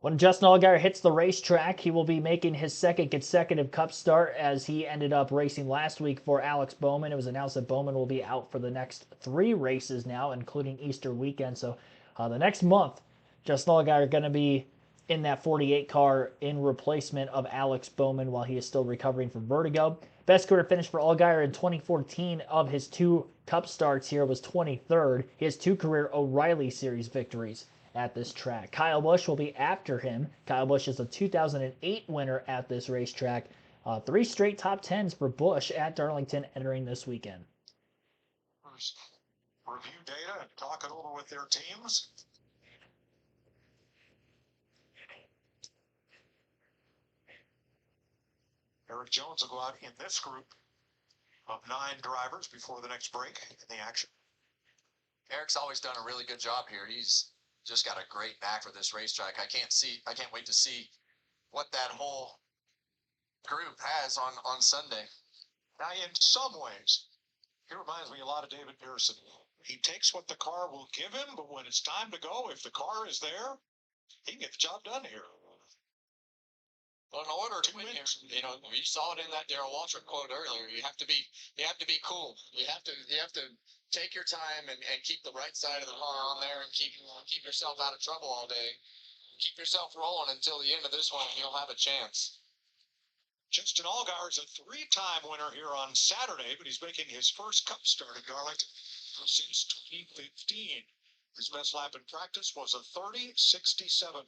[SPEAKER 1] When Justin Allgaier hits the racetrack, he will be making his 2nd consecutive Cup start, as he ended up racing last week for Alex Bowman. It was announced that Bowman will be out for the next 3 races now, including Easter weekend. So the next month, Justin Allgaier going to be in that 48 car in replacement of Alex Bowman while he is still recovering from vertigo. Best career finish for Allgaier in 2014 of his 2 Cup starts here was 23rd. He has 2 career O'Reilly Series victories at this track. Kyle Busch will be after him. Kyle Busch is a 2008 winner at this racetrack. 3 straight top 10s for Busch at Darlington entering this weekend.
[SPEAKER 4] First, review data and talk it over with their teams. Eric Jones will go out in this group of 9 drivers before the next break in the action.
[SPEAKER 3] Eric's always done a really good job here. He's just got a great knack for this racetrack. I can't wait to see what that whole group has on Sunday.
[SPEAKER 4] Now, in some ways, he reminds me a lot of David Pearson. He takes what the car will give him, but when it's time to go, if the car is there, he can get the job done here.
[SPEAKER 3] Well, in order to win here, we saw it in that Darrell Waltrip quote earlier. You have to be cool. You have to take your time and keep the right side of the car on there and keep yourself out of trouble all day. Keep yourself rolling until the end of this one, and you'll have a chance.
[SPEAKER 4] Justin Allgaier is a 3-time winner here on Saturday, but he's making his first Cup start at Darlington since 2015. His best lap in practice was a 30.67.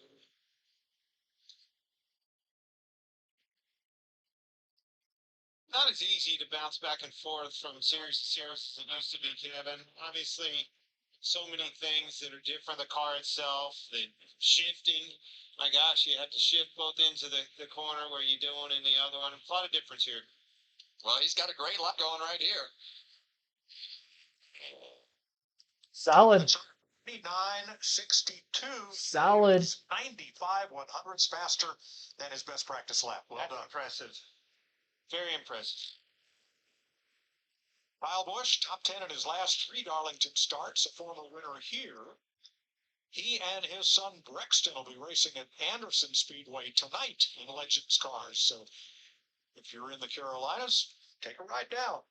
[SPEAKER 2] Not as easy to bounce back and forth from series to series as it used to be, Kevin. Obviously, so many things that are different. The car itself, the shifting. My gosh, you had to shift both ends of the corner where you're doing in the other one. A lot of difference here.
[SPEAKER 3] Well, he's got a great lap going right here.
[SPEAKER 1] Solid.
[SPEAKER 4] 59.62.
[SPEAKER 1] Solid.
[SPEAKER 4] 95 100ths faster than his best practice lap. Well done.
[SPEAKER 2] Impressive. Very impressive.
[SPEAKER 4] Kyle Busch, top 10 in his last 3 Darlington starts, a former winner here. He and his son Brexton will be racing at Anderson Speedway tonight in Legends cars. So if you're in the Carolinas, take a ride down.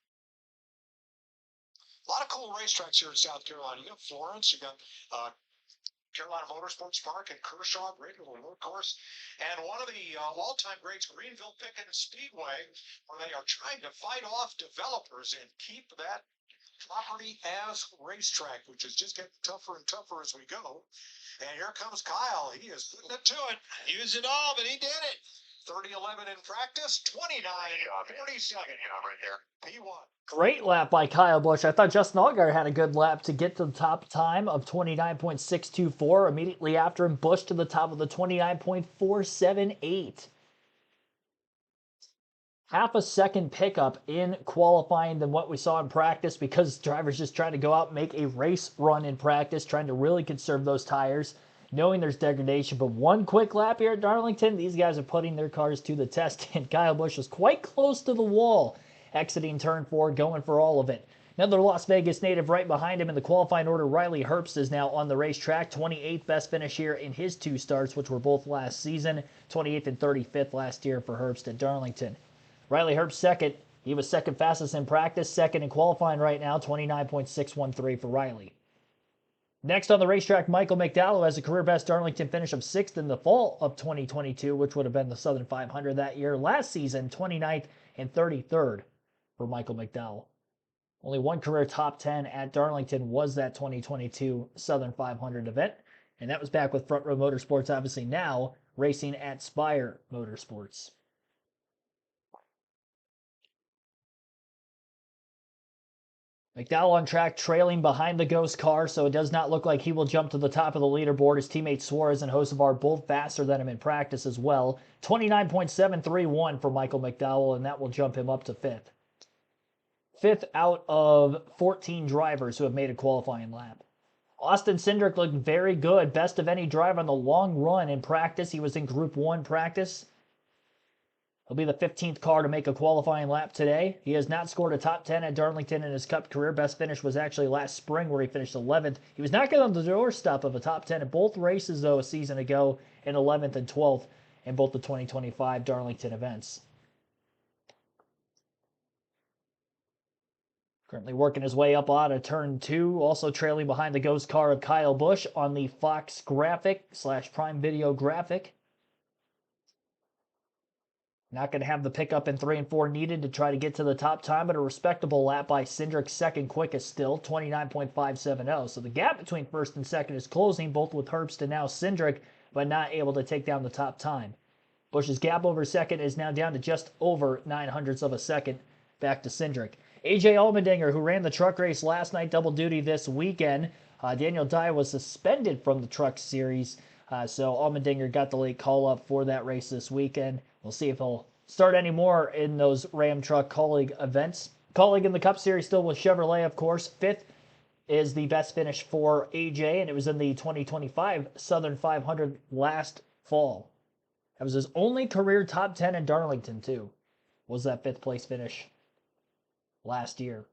[SPEAKER 4] A lot of cool racetracks here in South Carolina. You got Florence, you got Carolina Motorsports Park in Kershaw, great little road course. And one of the all-time greats, Greenville Pickens Speedway, where they are trying to fight off developers and keep that property as racetrack, which is just getting tougher and tougher as we go. And here comes Kyle. He is putting it to it.
[SPEAKER 2] Use it all, but he did it.
[SPEAKER 4] 30-11 in practice, 29 42nd right there. P1.
[SPEAKER 1] Great lap by Kyle Busch. I thought Justin Allgaier had a good lap to get to the top time of 29.624. Immediately after him, Busch to the top of the 29.478. Half a second pickup in qualifying than what we saw in practice because drivers just trying to go out and make a race run in practice, trying to really conserve those tires, knowing there's degradation. But one quick lap here at Darlington, these guys are putting their cars to the test, and Kyle Busch was quite close to the wall, exiting turn 4, going for all of it. Another Las Vegas native right behind him in the qualifying order, Riley Herbst, is now on the racetrack. 28th best finish here in his 2 starts, which were both last season. 28th and 35th last year for Herbst at Darlington. Riley Herbst second. He was second fastest in practice, second in qualifying right now, 29.613 for Riley. Next on the racetrack, Michael McDowell has a career best Darlington finish of 6th in the fall of 2022, which would have been the Southern 500 that year. Last season, 29th and 33rd for Michael McDowell. Only one career top 10 at Darlington was that 2022 Southern 500 event, and that was back with Front Row Motorsports, obviously now racing at Spire Motorsports. McDowell on track, trailing behind the Ghost car, so it does not look like he will jump to the top of the leaderboard. His teammates Suarez and Hocevar both faster than him in practice as well. 29.731 for Michael McDowell, and that will jump him up to 5th. 5th out of 14 drivers who have made a qualifying lap. Austin Cindric looked very good, best of any driver on the long run in practice. He was in Group 1 practice. He'll be the 15th car to make a qualifying lap today. He has not scored a top 10 at Darlington in his Cup career. Best finish was actually last spring where he finished 11th. He was not good on the doorstep of a top 10 in both races, though, a season ago in 11th and 12th in both the 2025 Darlington events. Currently working his way up out of turn 2, also trailing behind the Ghost car of Kyle Busch on the Fox graphic / Prime Video graphic. Not going to have the pickup in 3 and 4 needed to try to get to the top time, but a respectable lap by Cindric, second quickest still, 29.570. So the gap between first and second is closing, both with Herbst and now Cindric, but not able to take down the top time. Busch's gap over second is now down to just over 0.09 of a second, back to Cindric. AJ Allmendinger, who ran the truck race last night, double duty this weekend. Daniel Dye was suspended from the truck series, so Allmendinger got the late call-up for that race this weekend. We'll see if he'll start any more in those Ram Truck Colleague events. Colleague in the Cup Series still with Chevrolet, of course. 5th is the best finish for AJ, and it was in the 2025 Southern 500 last fall. That was his only career top 10 in Darlington, too, was that 5th place finish last year.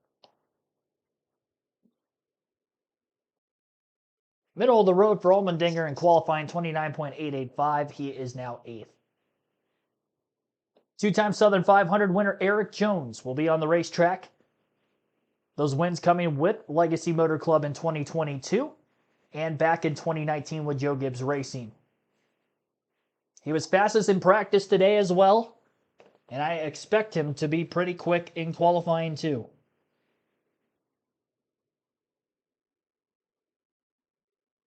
[SPEAKER 1] Middle of the road for Allmendinger in qualifying, 29.885. He is now 8th. 2-time Southern 500 winner Eric Jones will be on the racetrack. Those wins coming with Legacy Motor Club in 2022 and back in 2019 with Joe Gibbs Racing. He was fastest in practice today as well, and I expect him to be pretty quick in qualifying too.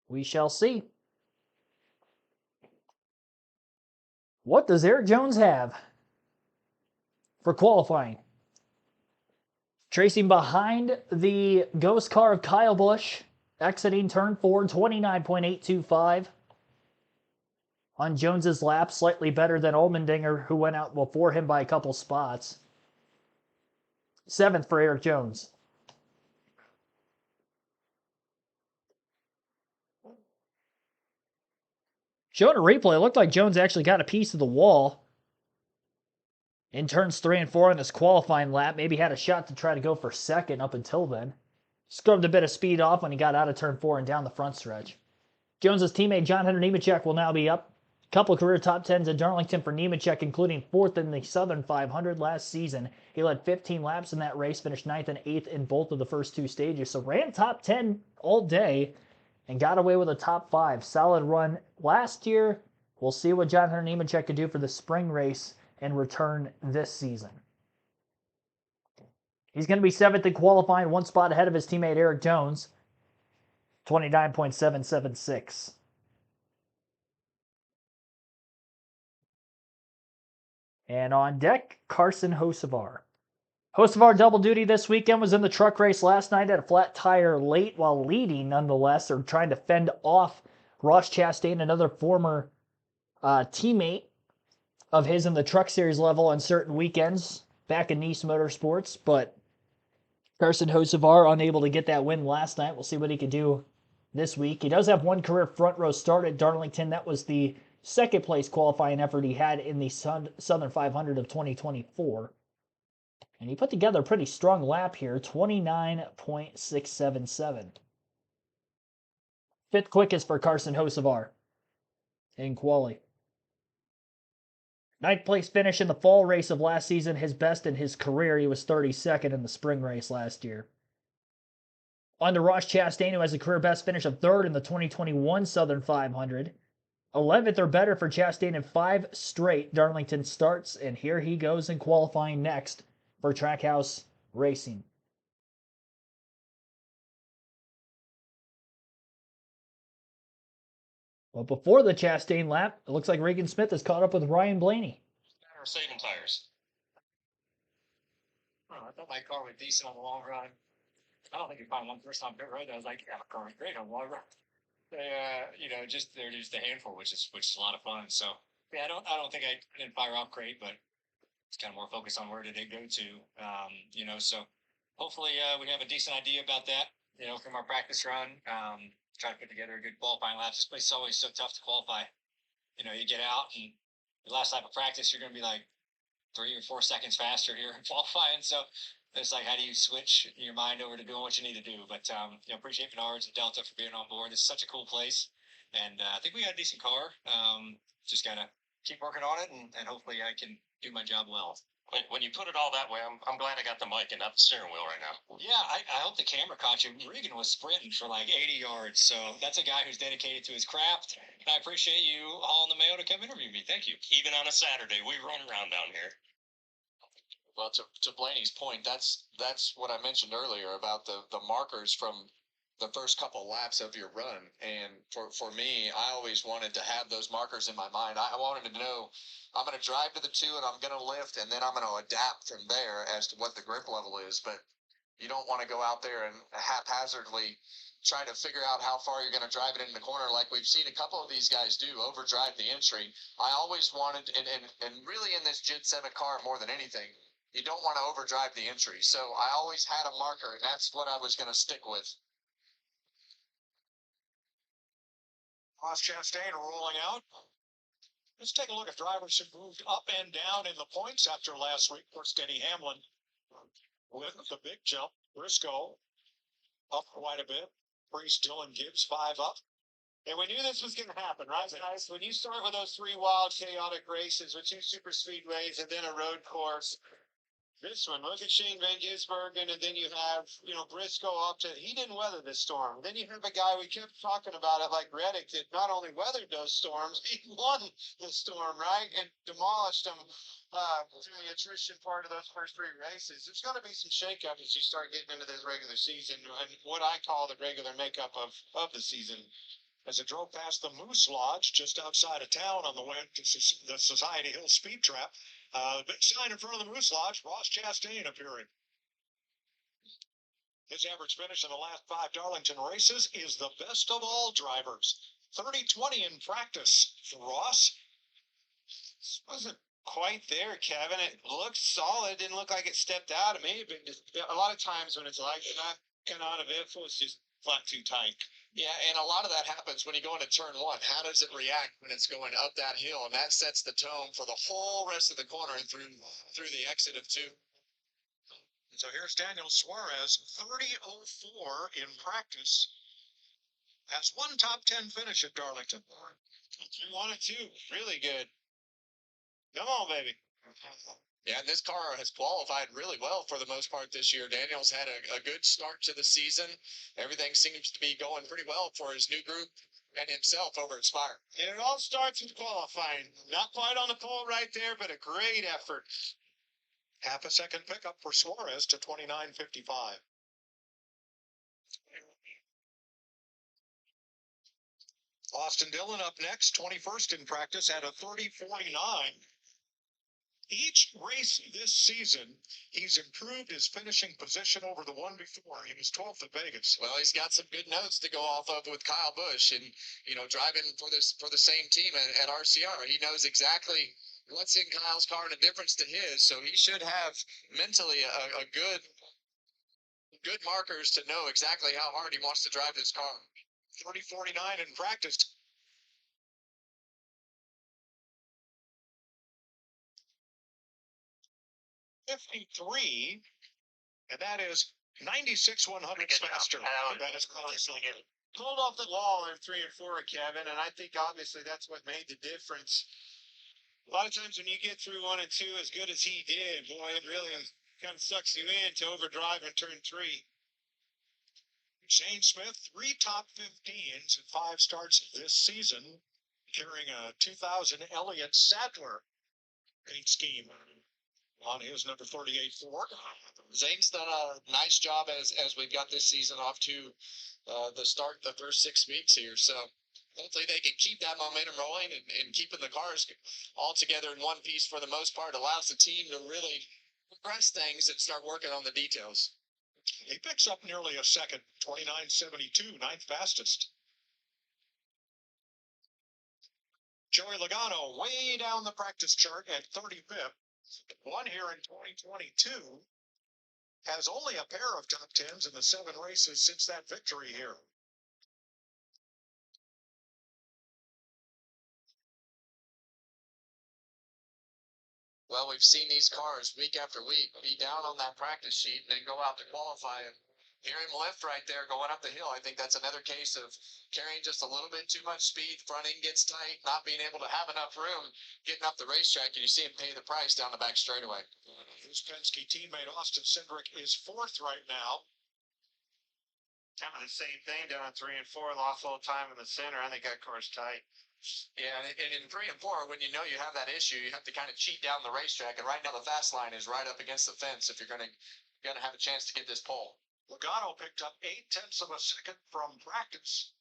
[SPEAKER 1] We shall see. What does Eric Jones have for qualifying? Tracing behind the Ghost car of Kyle Busch, exiting turn 4, 29.825. On Jones's lap, slightly better than Allmendinger, who went out before him by a couple spots. 7th for Eric Jones. Showing a replay, it looked like Jones actually got a piece of the wall in turns 3 and 4 on this qualifying lap. Maybe had a shot to try to go for second up until then. Scrubbed a bit of speed off when he got out of turn 4 and down the front stretch. Jones's teammate John Hunter Nemechek will now be up. A couple career top 10s at Darlington for Nemechek, including 4th in the Southern 500 last season. He led 15 laps in that race, finished 9th and 8th in both of the first 2 stages, so ran top 10 all day and got away with a top 5. Solid run last year. We'll see what John Hunter Nemechek can do for the spring race and return this season. He's going to be 7th in qualifying, 1 spot ahead of his teammate Eric Jones, 29.776. And on deck, Carson Hocevar. Hocevar double duty this weekend, was in the truck race last night, at a flat tire late while leading nonetheless, or trying to fend off Ross Chastain, another former teammate of his in the truck series level on certain weekends back in Nice Motorsports. But Carson Hocevar unable to get that win last night. We'll see what he can do this week. He does have 1 career front row start at Darlington. That was the second place qualifying effort he had in the Southern 500 of 2024. And he put together a pretty strong lap here, 29.677. 5th quickest for Carson Hocevar in quali. 9th place finish in the fall race of last season, his best in his career. He was 32nd in the spring race last year. On to Ross Chastain, who has a career best finish of 3rd in the 2021 Southern 500. 11th or better for Chastain in 5 straight Darlington starts, and here he goes in qualifying next for Trackhouse Racing. But before the Chastain lap, it looks like Regan Smith has caught up with Ryan Blaney.
[SPEAKER 5] Or saving tires.
[SPEAKER 4] I thought my car was decent on the long run. I don't think you find one first time pit road. I was like, yeah, my car was great on the long run. They're just a handful, which is a lot of fun. So yeah, I don't think I didn't fire off great, but it's kind of more focused on where did it go to. So hopefully we have a decent idea about that. From our practice run, try to put together a good qualifying lap. This place is always so tough to qualify. You get out and the last lap of practice, you're going to be like 3 or 4 seconds faster here in qualifying. So it's like, how do you switch your mind over to doing what you need to do? But, appreciate Menards and Delta for being on board. It's such a cool place. And I think we got a decent car. Just got to keep working on it, and hopefully I can do my job well.
[SPEAKER 5] When you put it all that way, I'm glad I got the mic and not the steering wheel right now.
[SPEAKER 4] Yeah, I hope the camera caught you. Regan was sprinting for like 80 yards. So that's a guy who's dedicated to his craft. And I appreciate you hauling the mail to come interview me. Thank you.
[SPEAKER 5] Even on a Saturday, we run around down here.
[SPEAKER 3] Well, to Blaney's point, that's what I mentioned earlier about the markers from the first couple laps of your run. And for me, I always wanted to have those markers in my mind. I wanted to know I'm going to drive to the 2 and I'm going to lift, and then I'm going to adapt from there as to what the grip level is. But you don't want to go out there and haphazardly try to figure out how far you're going to drive it in the corner like we've seen a couple of these guys do, overdrive the entry. I always wanted, and really in this Gen 7 car more than anything, you don't want to overdrive the entry. So I always had a marker, and that's what I was going to stick with.
[SPEAKER 4] Ross Chastain rolling out. Let's take a look at drivers who moved up and down in the points after last week. Of course, Denny Hamlin with the big jump. Briscoe up quite a bit. Priest, Dylan Gibbs, 5 up. And we knew this was going to happen, right, guys? When you start with those 3 wild, chaotic races with 2 super speedways and then a road course, this one, look at Shane Van Gisbergen, and then you have, Briscoe up to, he didn't weather this storm. Then you have a guy, we kept talking about it, like Reddick, that not only weathered those storms, he won the storm, right? And demolished them through the attrition part of those first 3 races. There's going to be some shakeup as you start getting into this regular season, and what I call the regular makeup of the season. As it drove past the Moose Lodge just outside of town on the way to the Society Hill Speed Trap, the big sign in front of the Moose Lodge, Ross Chastain appearing. His average finish in the last 5 Darlington races is the best of all drivers. 30-20 in practice for Ross. This wasn't quite there, Kevin. It looked solid. Didn't look like it stepped out. It may have been just, a lot of times when it's like that, kind of uneventful, it's just flat too tight.
[SPEAKER 3] Yeah, and a lot of that happens when you go into turn one. How does it react when it's going up that hill? And that sets the tone for the whole rest of the corner and through the exit of two.
[SPEAKER 4] So here's Daniel Suarez, 30:04 in practice. Has one top 10 finish at Darlington.
[SPEAKER 2] 1 and 2. Really good. Come on, baby.
[SPEAKER 3] Yeah, and this car has qualified really well for the most part this year. Daniel's had a good start to the season. Everything seems to be going pretty well for his new group and himself over at Spire.
[SPEAKER 2] And it all starts with qualifying. Not quite on the pole right there, but a great effort.
[SPEAKER 4] Half a second pickup for Suarez to 29:55. Austin Dillon up next, 21st in practice at a 30:49. Each race this season, he's improved his finishing position over the one before. He was 12th at Vegas.
[SPEAKER 3] Well, he's got some good notes to go off of with Kyle Busch, and driving for the same team at RCR. He knows exactly what's in Kyle's car and the difference to his, so he should have mentally a good markers to know exactly how hard he wants to drive this car.
[SPEAKER 4] 30:49 in practice. '53, and that is 96/100 faster. That is
[SPEAKER 2] Pulled off the wall in 3 and 4, Kevin, and I think obviously that's what made the difference. A lot of times when you get through 1 and 2 as good as he did, boy, it really kind of sucks you in to overdrive in turn 3.
[SPEAKER 4] Shane Smith, 3 top 15s and 5 starts this season, carrying a 2000 Elliott Sadler paint scheme on his number 38 Ford.
[SPEAKER 3] Zane's done a nice job as we've got this season off to the first 6 weeks here. So hopefully they can keep that momentum rolling and keeping the cars all together in one piece for the most part allows the team to really progress things and start working on the details.
[SPEAKER 4] He picks up nearly a second, 29:72, ninth fastest. Joey Logano way down the practice chart at 35th. Won here in 2022. Has only a pair of top 10s in the 7 races since that victory here.
[SPEAKER 3] Well, we've seen these cars week after week be down on that practice sheet and then go out to qualify and hear him lift right there going up the hill. I think that's another case of carrying just a little bit too much speed. Front end gets tight, not being able to have enough room getting up the racetrack, and you see him pay the price down the back straightaway.
[SPEAKER 4] His Penske teammate Austin Cindric is 4th right now.
[SPEAKER 2] Kind of the same thing down 3 and 4, lost a little time in the center. I think that car's tight.
[SPEAKER 3] Yeah, and in 3 and 4, when you know you have that issue, you have to kind of cheat down the racetrack. And right now, the fast line is right up against the fence if you're gonna have a chance to get this pole.
[SPEAKER 4] Logano picked up 0.8 of a second from practice,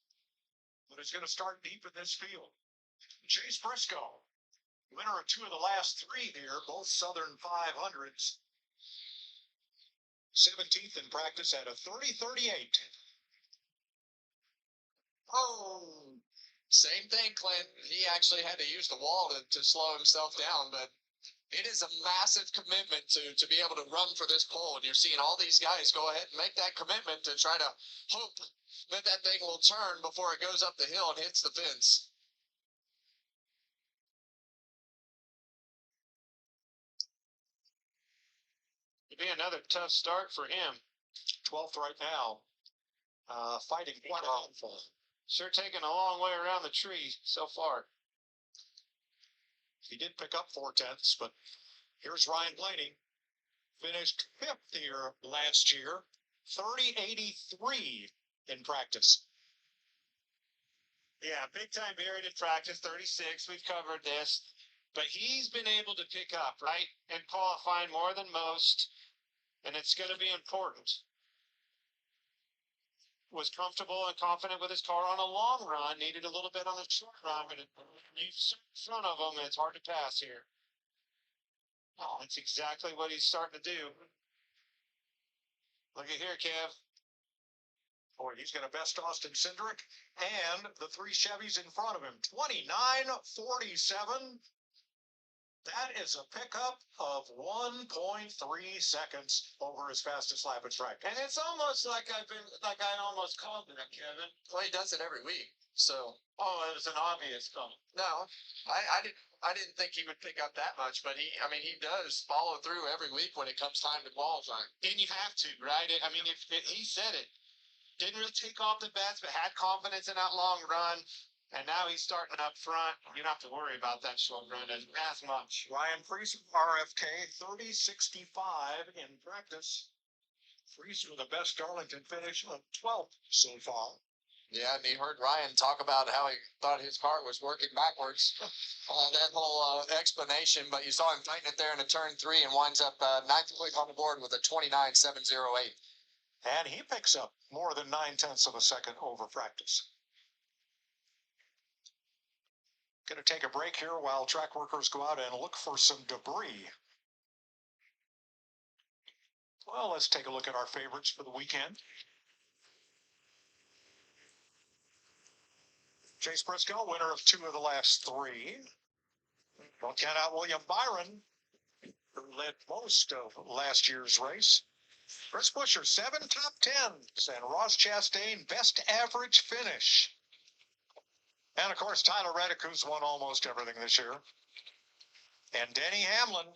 [SPEAKER 4] but is going to start deep in this field. Chase Briscoe, winner of 2 of the last 3 here, both Southern 500s. 17th in practice at a 30:38.
[SPEAKER 3] Oh, same thing, Clint. He actually had to use the wall to slow himself down, but it is a massive commitment to be able to run for this pole. And you're seeing all these guys go ahead and make that commitment to try to hope that that thing will turn before it goes up the hill and hits the fence.
[SPEAKER 2] It'd be another tough start for him.
[SPEAKER 4] 12th right now. Fighting quite a handful.
[SPEAKER 2] Sure taking a long way around the tree so far.
[SPEAKER 4] He did pick up 4/10, but here's Ryan Blaney. Finished 5th here last year. 30:83 in practice.
[SPEAKER 2] Yeah, big time buried in practice, 36. We've covered this. But he's been able to pick up, right? And qualifying more than most. And it's going to be important. Was comfortable and confident with his car on a long run. Needed a little bit on the short run, but you sit in front of him, and it's hard to pass here. Oh, that's exactly what he's starting to do. Look at here, Kev.
[SPEAKER 4] Boy, he's going to best Austin Cindric and the 3 Chevys in front of him. 29:47. That is a pickup of 1.3 seconds over his fastest lap at track.
[SPEAKER 2] And it's almost like I almost called that, Kevin.
[SPEAKER 3] Well, he does it every week. So
[SPEAKER 2] Oh, it was an obvious call.
[SPEAKER 3] no, I didn't think he would pick up that much, but he does follow through every week when it comes time to qualify.
[SPEAKER 2] And you have to, right? I mean, if he said it, didn't really take off the best, but had confidence in that long run. And now he's starting up front. You don't have to worry about that short run as much.
[SPEAKER 4] Ryan Freese, RFK, 30.65 in practice. Freese with the best Darlington finish of 12th so far.
[SPEAKER 3] Yeah, and he heard Ryan talk about how he thought his car was working backwards. That whole explanation, but you saw him tighten it there in a turn 3 and winds up 9th place on the board with a 29.708.
[SPEAKER 4] And he picks up more than 9/10 of a second over practice. Going to take a break here while track workers go out and look for some debris. Well, let's take a look at our favorites for the weekend. Chase Briscoe, winner of 2 of the last 3. Don't count out William Byron, who led most of last year's race. Chris Buescher, 7 top 10s, and Ross Chastain, best average finish. And, of course, Tyler Reddick, who's won almost everything this year. And Denny Hamlin,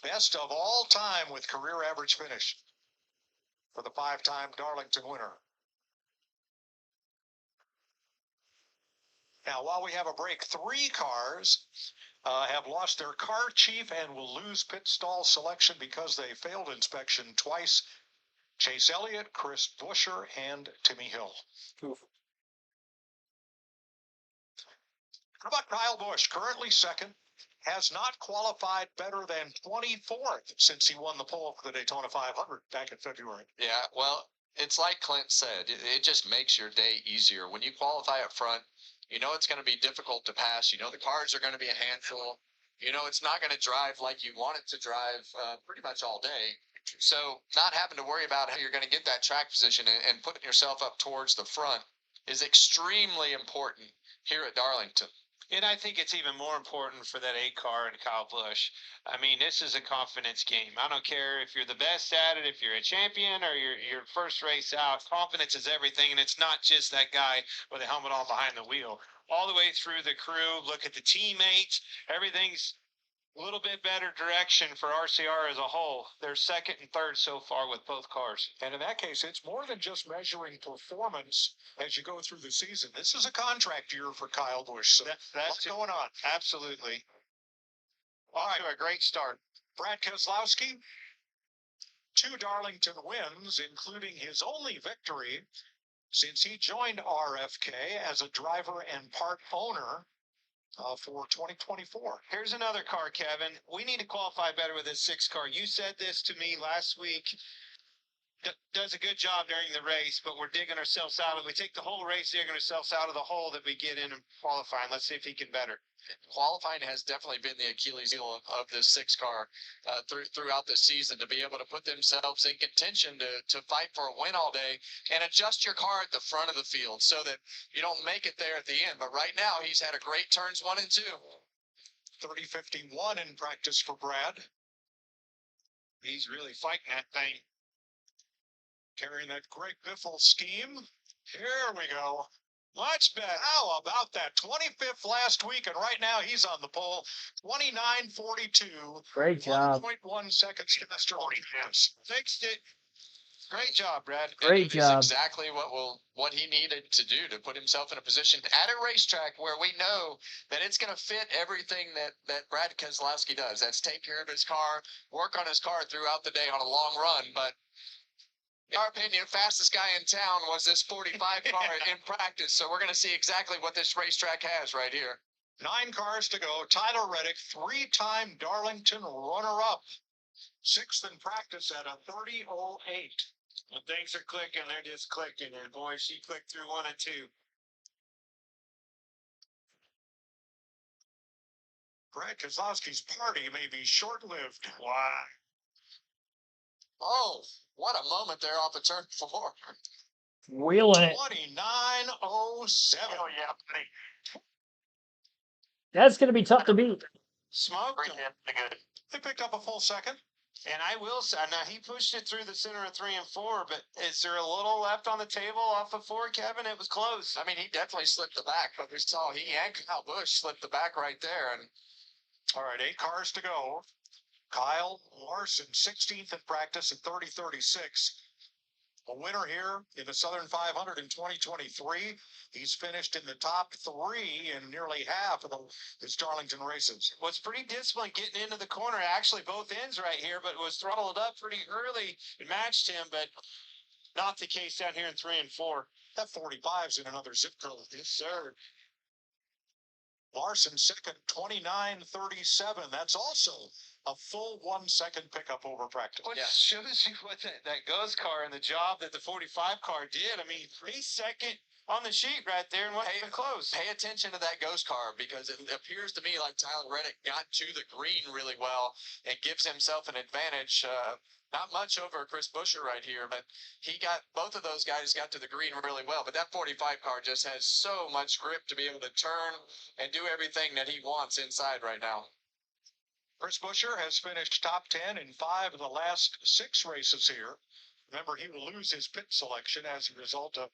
[SPEAKER 4] best of all time with career average finish for the 5-time Darlington winner. Now, while we have a break, 3 cars have lost their car chief and will lose pit stall selection because they failed inspection twice. Chase Elliott, Chris Buescher, and Timmy Hill. Oof. How about Kyle Busch, currently second, has not qualified better than 24th since he won the pole for the Daytona 500 back in February.
[SPEAKER 3] Yeah, well, it's like Clint said, it just makes your day easier. When you qualify up front, you know it's going to be difficult to pass. You know the cars are going to be a handful. You know it's not going to drive like you want it to drive pretty much all day. So not having to worry about how you're going to get that track position and putting yourself up towards the front is extremely important here at Darlington.
[SPEAKER 2] And I think it's even more important for that 8 car and Kyle Busch. I mean, this is a confidence game. I don't care if you're the best at it, if you're a champion or you're first race out. Confidence is everything, and it's not just that guy with a helmet on behind the wheel. All the way through the crew, look at the teammates. Everything's a little bit better direction for RCR as a whole. They're second and third so far with both cars.
[SPEAKER 4] And in that case, it's more than just measuring performance as you go through the season. This is a contract year for Kyle Busch. So
[SPEAKER 2] That's
[SPEAKER 4] what's going on?
[SPEAKER 2] Absolutely.
[SPEAKER 4] All right,
[SPEAKER 2] To a great start.
[SPEAKER 4] Brad Keselowski, 2 Darlington wins, including his only victory since he joined RFK as a driver and part owner for 2024.
[SPEAKER 2] Here's another car, Kevin. We need to qualify better with this 6 car. You said this to me last week. Does a good job during the race, but we're digging ourselves out. If we take the whole race, digging ourselves out of the hole that we get in and qualifying. Let's see if he can better.
[SPEAKER 3] Qualifying has definitely been the Achilles heel of this 6 car throughout the season, to be able to put themselves in contention to fight for a win all day and adjust your car at the front of the field so that you don't make it there at the end. But right now, he's had a great turns 1 and 2.
[SPEAKER 4] 30.51 in practice for Brad.
[SPEAKER 2] He's really fighting that thing.
[SPEAKER 4] Carrying that Greg Biffle scheme. Here we go. Much better. How about that? 25th last week, and right now he's on the pole. 29.42.
[SPEAKER 1] Great job.
[SPEAKER 4] 1.1 seconds faster.
[SPEAKER 2] Fixed it. Great job, Brad.
[SPEAKER 1] Great
[SPEAKER 3] It is
[SPEAKER 1] job.
[SPEAKER 3] exactly what he needed to do to put himself in a position at a racetrack where we know that it's going to fit everything that Brad Keselowski does. That's take care of his car, work on his car throughout the day on a long run. But in our opinion, fastest guy in town was this 45 car in practice. So we're going to see exactly what this racetrack has right here.
[SPEAKER 4] 9 cars to go. Tyler Reddick, 3-time Darlington runner-up. 6th in practice at a 30.08.
[SPEAKER 2] When things are clicking, they're just clicking. And boy, she clicked through 1 and 2.
[SPEAKER 4] Brad Keselowski's party may be short-lived.
[SPEAKER 2] Wow.
[SPEAKER 3] Oh, what a moment there off of turn 4.
[SPEAKER 1] Wheeling it.
[SPEAKER 4] 29.07.
[SPEAKER 2] Oh, yeah, buddy.
[SPEAKER 1] That's going to be tough to beat.
[SPEAKER 2] Smoked him.
[SPEAKER 3] Good.
[SPEAKER 4] They picked up a full second.
[SPEAKER 2] And I will say, now he pushed it through the center of 3 and 4, but is there a little left on the table off of 4, Kevin? It was close.
[SPEAKER 3] I mean, he definitely slipped the back, but we saw he and Kyle Busch slipped the back right there. And
[SPEAKER 4] All right, 8 cars to go. Kyle Larson, 16th in practice at 30:36. A winner here in the Southern 500 in 2023. He's finished in the top 3 in nearly half of his Darlington races.
[SPEAKER 2] Was pretty disciplined getting into the corner, actually both ends right here, but was throttled up pretty early and matched him, but not the case down here in 3 and 4.
[SPEAKER 4] That 45's in another zip code.
[SPEAKER 2] Yes, sir.
[SPEAKER 4] Larson second, 29:37. That's also a full 1 second pickup over practice.
[SPEAKER 2] Which shows you what that Ghost car and the job that the 45 car did. I mean, he's second on the sheet right there and wasn't even close.
[SPEAKER 3] pay attention to that ghost car, because it appears to me like Tyler Reddick got to the green really well and gives himself an advantage. Not much over Chris Buescher right here, but both of those guys got to the green really well. But that 45 car just has so much grip to be able to turn and do everything that he wants inside right now.
[SPEAKER 4] Chris Buescher has finished top 10 in 5 of the last 6 races here. Remember, he will lose his pit selection as a result of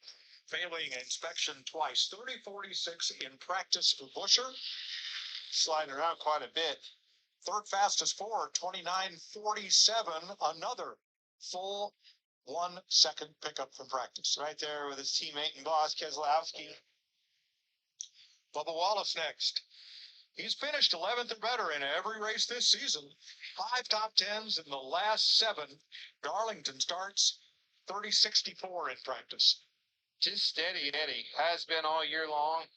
[SPEAKER 4] failing inspection twice. 30:46 in practice for Buescher.
[SPEAKER 2] Sliding around quite a bit.
[SPEAKER 4] Third fastest for 29:47. Another full 1 second pickup from practice.
[SPEAKER 2] Right there with his teammate and boss, Keselowski.
[SPEAKER 4] Bubba Wallace next. He's finished 11th or better in every race this season. 5 top 10s in the last 7. Darlington starts 30:64 in practice.
[SPEAKER 2] Just steady Eddie. Has been all year long.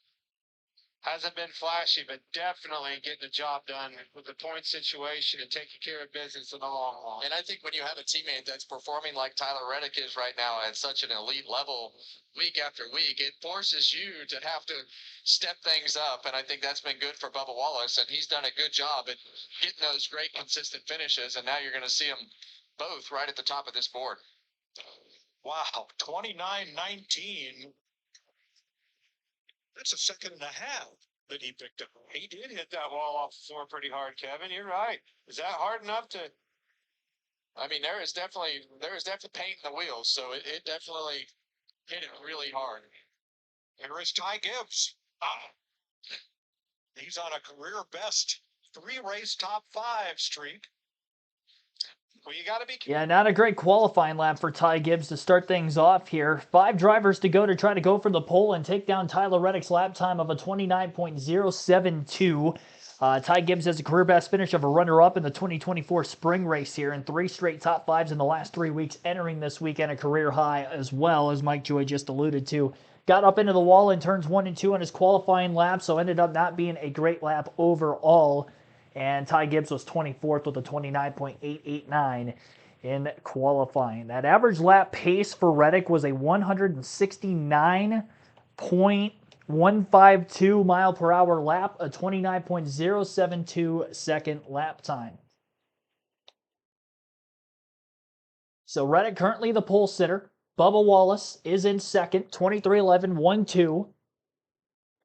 [SPEAKER 2] Hasn't been flashy, but definitely getting the job done with the point situation and taking care of business in the long haul.
[SPEAKER 3] And I think when you have a teammate that's performing like Tyler Reddick is right now at such an elite level week after week, it forces you to have to step things up. And I think that's been good for Bubba Wallace, and he's done a good job at getting those great consistent finishes. And now you're going to see them both right at the top of this board.
[SPEAKER 4] Wow, 29:19. That's a second and a half that he picked up.
[SPEAKER 2] He did hit that wall off the floor pretty hard, Kevin. You're right. Is that hard enough to?
[SPEAKER 3] I mean, there is definitely paint in the wheels, so it definitely hit it really hard.
[SPEAKER 4] Here is Ty Gibbs. He's on a career best 3-race top 5 streak.
[SPEAKER 2] Well, you got to be.
[SPEAKER 1] Yeah, not a great qualifying lap for Ty Gibbs to start things off here. 5 drivers to go to try to go for the pole and take down Tyler Reddick's lap time of a 29.072. Ty Gibbs has a career best finish of a runner-up in the 2024 spring race here, and 3 straight top 5s in the last 3 weeks, entering this weekend a career high as well, as Mike Joy just alluded to. Got up into the wall in turns 1 and 2 on his qualifying lap, so ended up not being a great lap overall. And Ty Gibbs was 24th with a 29.889 in qualifying. That average lap pace for Reddick was a 169.152 mile per hour lap, a 29.072 second lap time. So Reddick currently the pole sitter. Bubba Wallace is in second, 23:11.12.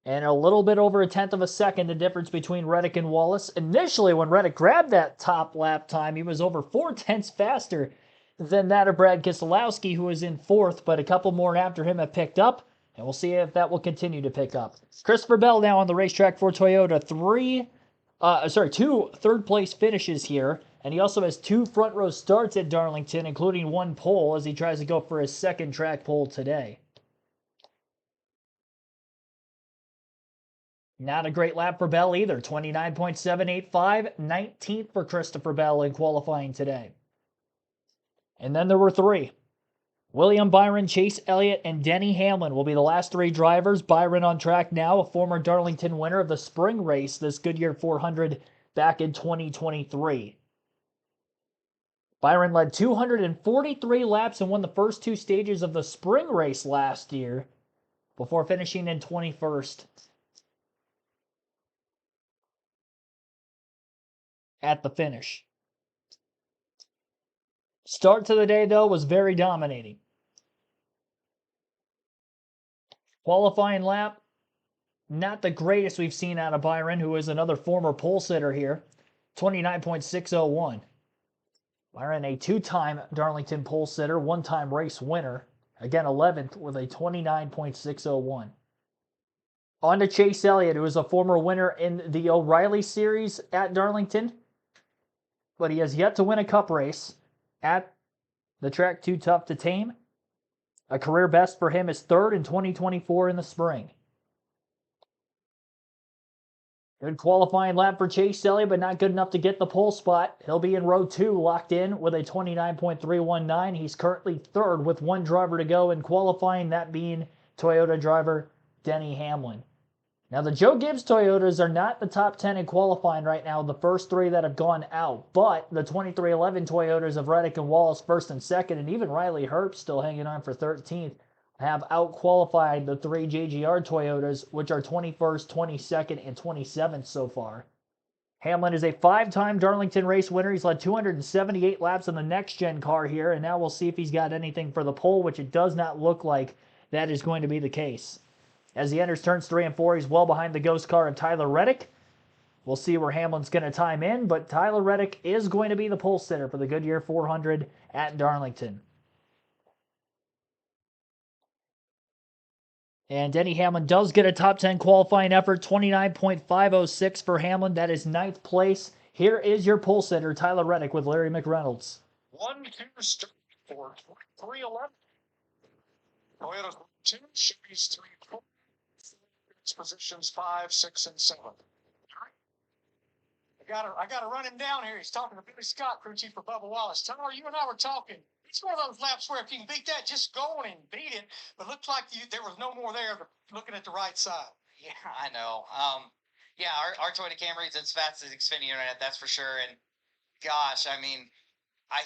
[SPEAKER 1] And a little bit over a tenth of a second, the difference between Reddick and Wallace. Initially, when Reddick grabbed that top lap time, he was over 4 tenths faster than that of Brad Keselowski, who was in 4th, but a couple more after him have picked up, and we'll see if that will continue to pick up. Christopher Bell now on the racetrack for Toyota. 2 third-place finishes here, and he also has 2 front-row starts at Darlington, including 1 pole, as he tries to go for his second track pole today. Not a great lap for Bell either. 29.785, 19th for Christopher Bell in qualifying today. And then there were 3. William Byron, Chase Elliott, and Denny Hamlin will be the last 3 drivers. Byron on track now, a former Darlington winner of the spring race, this Goodyear 400 back in 2023. Byron led 243 laps and won the first 2 stages of the spring race last year before finishing in 21st. At the finish. Start to the day, though, was very dominating. Qualifying lap, not the greatest we've seen out of Byron, who is another former pole sitter here. 29.601. Byron, a two-time Darlington pole sitter, one-time race winner. Again, 11th with a 29.601. On to Chase Elliott, who was a former winner in the O'Reilly Series at Darlington, but he has yet to win a cup race at the track Too Tough to Tame. A career best for him is third in 2024 in the spring. Good qualifying lap for Chase Elliott, but not good enough to get the pole spot. He'll be in row 2, locked in with a 29.319. He's currently third with one driver to go in qualifying, that being Toyota driver Denny Hamlin. Now, the Joe Gibbs Toyotas are not the top 10 in qualifying right now, the first three that have gone out. But the 2311 Toyotas of Reddick and Wallace, first and second, and even Riley Herbst still hanging on for 13th, have out-qualified the three JGR Toyotas, which are 21st, 22nd, and 27th so far. Hamlin is a 5-time Darlington race winner. He's led 278 laps in the next-gen car here, and now we'll see if he's got anything for the pole, which it does not look like that is going to be the case. As he enters turns 3 and 4, he's well behind the ghost car of Tyler Reddick. We'll see where Hamlin's going to time in, but Tyler Reddick is going to be the pole sitter for the Goodyear 400 at Darlington. And Denny Hamlin does get a top 10 qualifying effort, 29.506 for Hamlin. That is 9th place. Here is your pole sitter, Tyler Reddick, with Larry McReynolds.
[SPEAKER 4] 1, 2, 4, 3, 11. Toyota's 2, Chevy's 3, 4. Positions 5, 6, and 7. I gotta run him down here. He's talking to Billy Scott, crew chief for Bubba Wallace. Tyler, you and I were talking. It's one of those laps where if you can beat that, just go on and beat it. But looks like there was no more there. Looking at the right side.
[SPEAKER 7] Yeah, I know. Yeah, our Toyota Camry is as fast as Xfinity Internet, that's for sure. And gosh, I mean, I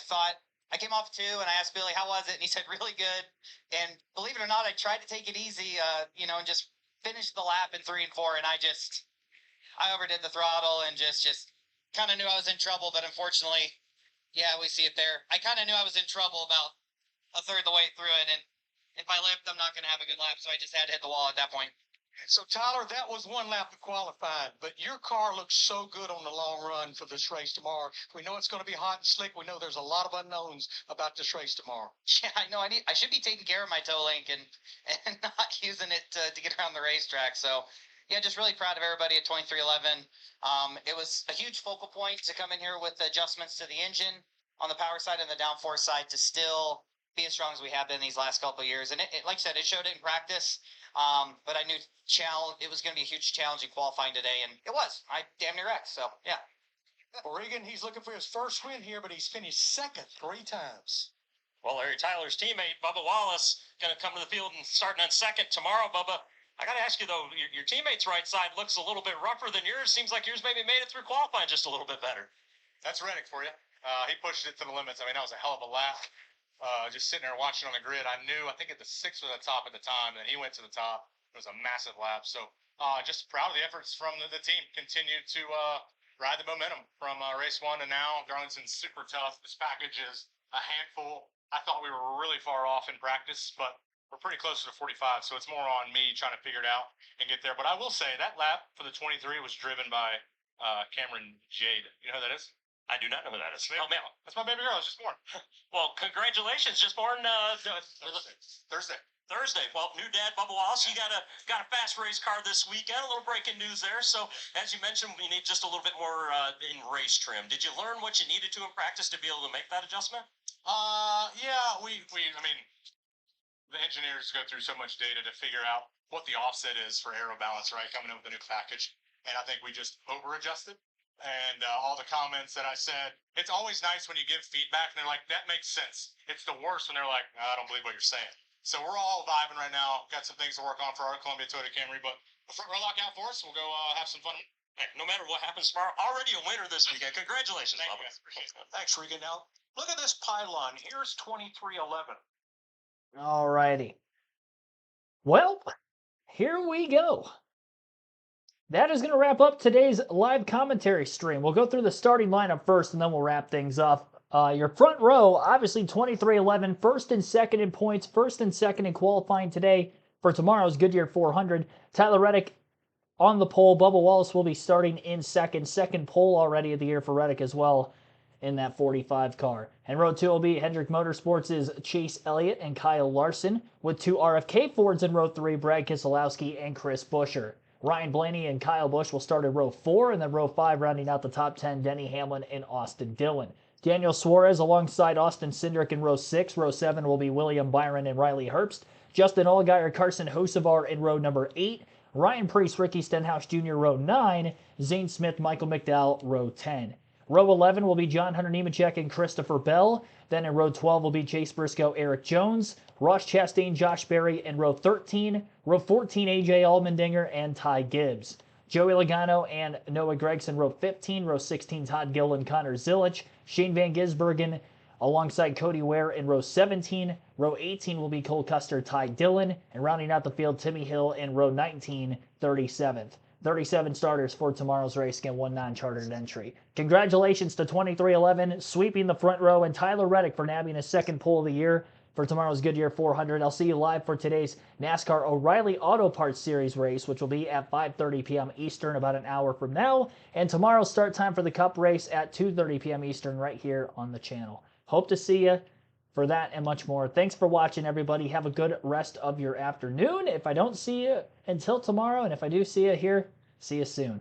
[SPEAKER 7] came off 2 and I asked Billy, how was it? And he said, really good. And believe it or not, I tried to take it easy, and just finished the lap in 3 and 4. And I overdid the throttle and just kind of knew I was in trouble. But unfortunately, yeah, we see it there. I kind of knew I was in trouble about a third of the way through it. And if I lift, I'm not going to have a good lap. So I just had to hit the wall at that point.
[SPEAKER 4] So, Tyler, that was one lap of qualifying, but your car looks so good on the long run for this race tomorrow. We know it's going to be hot and slick. We know there's a lot of unknowns about this race tomorrow.
[SPEAKER 7] Yeah, I know. I should be taking care of my toe link and not using it to get around the racetrack. So, yeah, just really proud of everybody at 2311. It was a huge focal point to come in here with adjustments to the engine on the power side and the downforce side to still be as strong as we have been these last couple of years. And it like I said, it showed it in practice. But I knew it was going to be a huge challenge in qualifying today, and it was. I damn near wrecked, so yeah.
[SPEAKER 4] Oregon, he's looking for his first win here, but he's finished second 3 times.
[SPEAKER 5] Well, Larry Tyler's teammate, Bubba Wallace, going to come to the field and starting on second tomorrow. Bubba, I got to ask you, though, your teammate's right side looks a little bit rougher than yours. Seems like yours maybe made it through qualifying just a little bit better.
[SPEAKER 2] That's Reddick for you. He pushed it to the limits. I mean, that was a hell of a lap. Just sitting there watching on the grid, I think at the 6th was the top at the time, and he went to the top. It was a massive lap. So just proud of the efforts from the team. Continue to ride the momentum from race 1 to now. Darlington's super tough. This package is a handful. I thought we were really far off in practice, but we're pretty close to the 45, so it's more on me trying to figure it out and get there. But I will say that lap for the 23 was driven by Cameron Jade. You know who that is?
[SPEAKER 5] I do not know who that is.
[SPEAKER 2] Oh, man. That's my baby girl. She's born.
[SPEAKER 5] Well, congratulations. Just born
[SPEAKER 2] Thursday.
[SPEAKER 5] Well, new dad, Bubba Wallace, you got a fast race car this weekend. A little breaking news there. So, as you mentioned, we need just a little bit more in race trim. Did you learn what you needed to in practice to be able to make that adjustment?
[SPEAKER 2] Yeah, I mean, the engineers go through so much data to figure out what the offset is for aero balance, right? Coming up with a new package. And I think we just over-adjusted. And all the comments that I said, it's always nice when you give feedback and they're like, that makes sense. It's the worst when they're like, I don't believe what you're saying. So we're all vibing right now. Got some things to work on for our Columbia Toyota Camry, but the front row lock out for us. We'll go have some fun.
[SPEAKER 5] Hey, no matter what happens tomorrow, already a winner this weekend. Congratulations,
[SPEAKER 2] Thank
[SPEAKER 5] Bubba.
[SPEAKER 2] you, guys. Appreciate it.
[SPEAKER 4] Thanks, Regan. Now, look at this pylon. Here's 2311.
[SPEAKER 1] All righty. Well, here we go. That is going to wrap up today's live commentary stream. We'll go through the starting lineup first, and then we'll wrap things up. Your front row, obviously 2311, first and second in points, first and second in qualifying today for tomorrow's Goodyear 400. Tyler Reddick on the pole. Bubba Wallace will be starting in second pole already of the year for Reddick as well in that 45 car. And row 2 will be Hendrick Motorsports' Chase Elliott and Kyle Larson, with 2 RFK Fords in row 3, Brad Keselowski and Chris Buescher. Ryan Blaney and Kyle Busch will start in row 4, and then row 5 rounding out the top 10, Denny Hamlin and Austin Dillon. Daniel Suarez alongside Austin Cindric in row 6. Row 7 will be William Byron and Riley Herbst. Justin Allgaier, Carson Hocevar in row number 8. Ryan Preece, Ricky Stenhouse Jr. row 9. Zane Smith, Michael McDowell row 10. Row 11 will be John Hunter Nemechek and Christopher Bell. Then in row 12 will be Chase Briscoe, Eric Jones, Ross Chastain, Josh Berry in row 13. Row 14, AJ Allmendinger and Ty Gibbs. Joey Logano and Noah Gregson, row 15. Row 16, Todd Gill and Connor Zilic. Shane Van Gisbergen alongside Cody Ware in row 17. Row 18 will be Cole Custer, Ty Dillon. And rounding out the field, Timmy Hill in row 19, 37th. 37 starters for tomorrow's race, again, 1 non-chartered entry. Congratulations to 2311 sweeping the front row, and Tyler Reddick for nabbing his second pole of the year for tomorrow's Goodyear 400. I'll see you live for today's NASCAR O'Reilly Auto Parts Series race, which will be at 5:30 p.m. Eastern, about an hour from now. And tomorrow's start time for the Cup race at 2:30 p.m. Eastern right here on the channel. Hope to see you for that and much more. Thanks for watching, everybody. Have a good rest of your afternoon. If I don't see you until tomorrow, and if I do see you here, see you soon.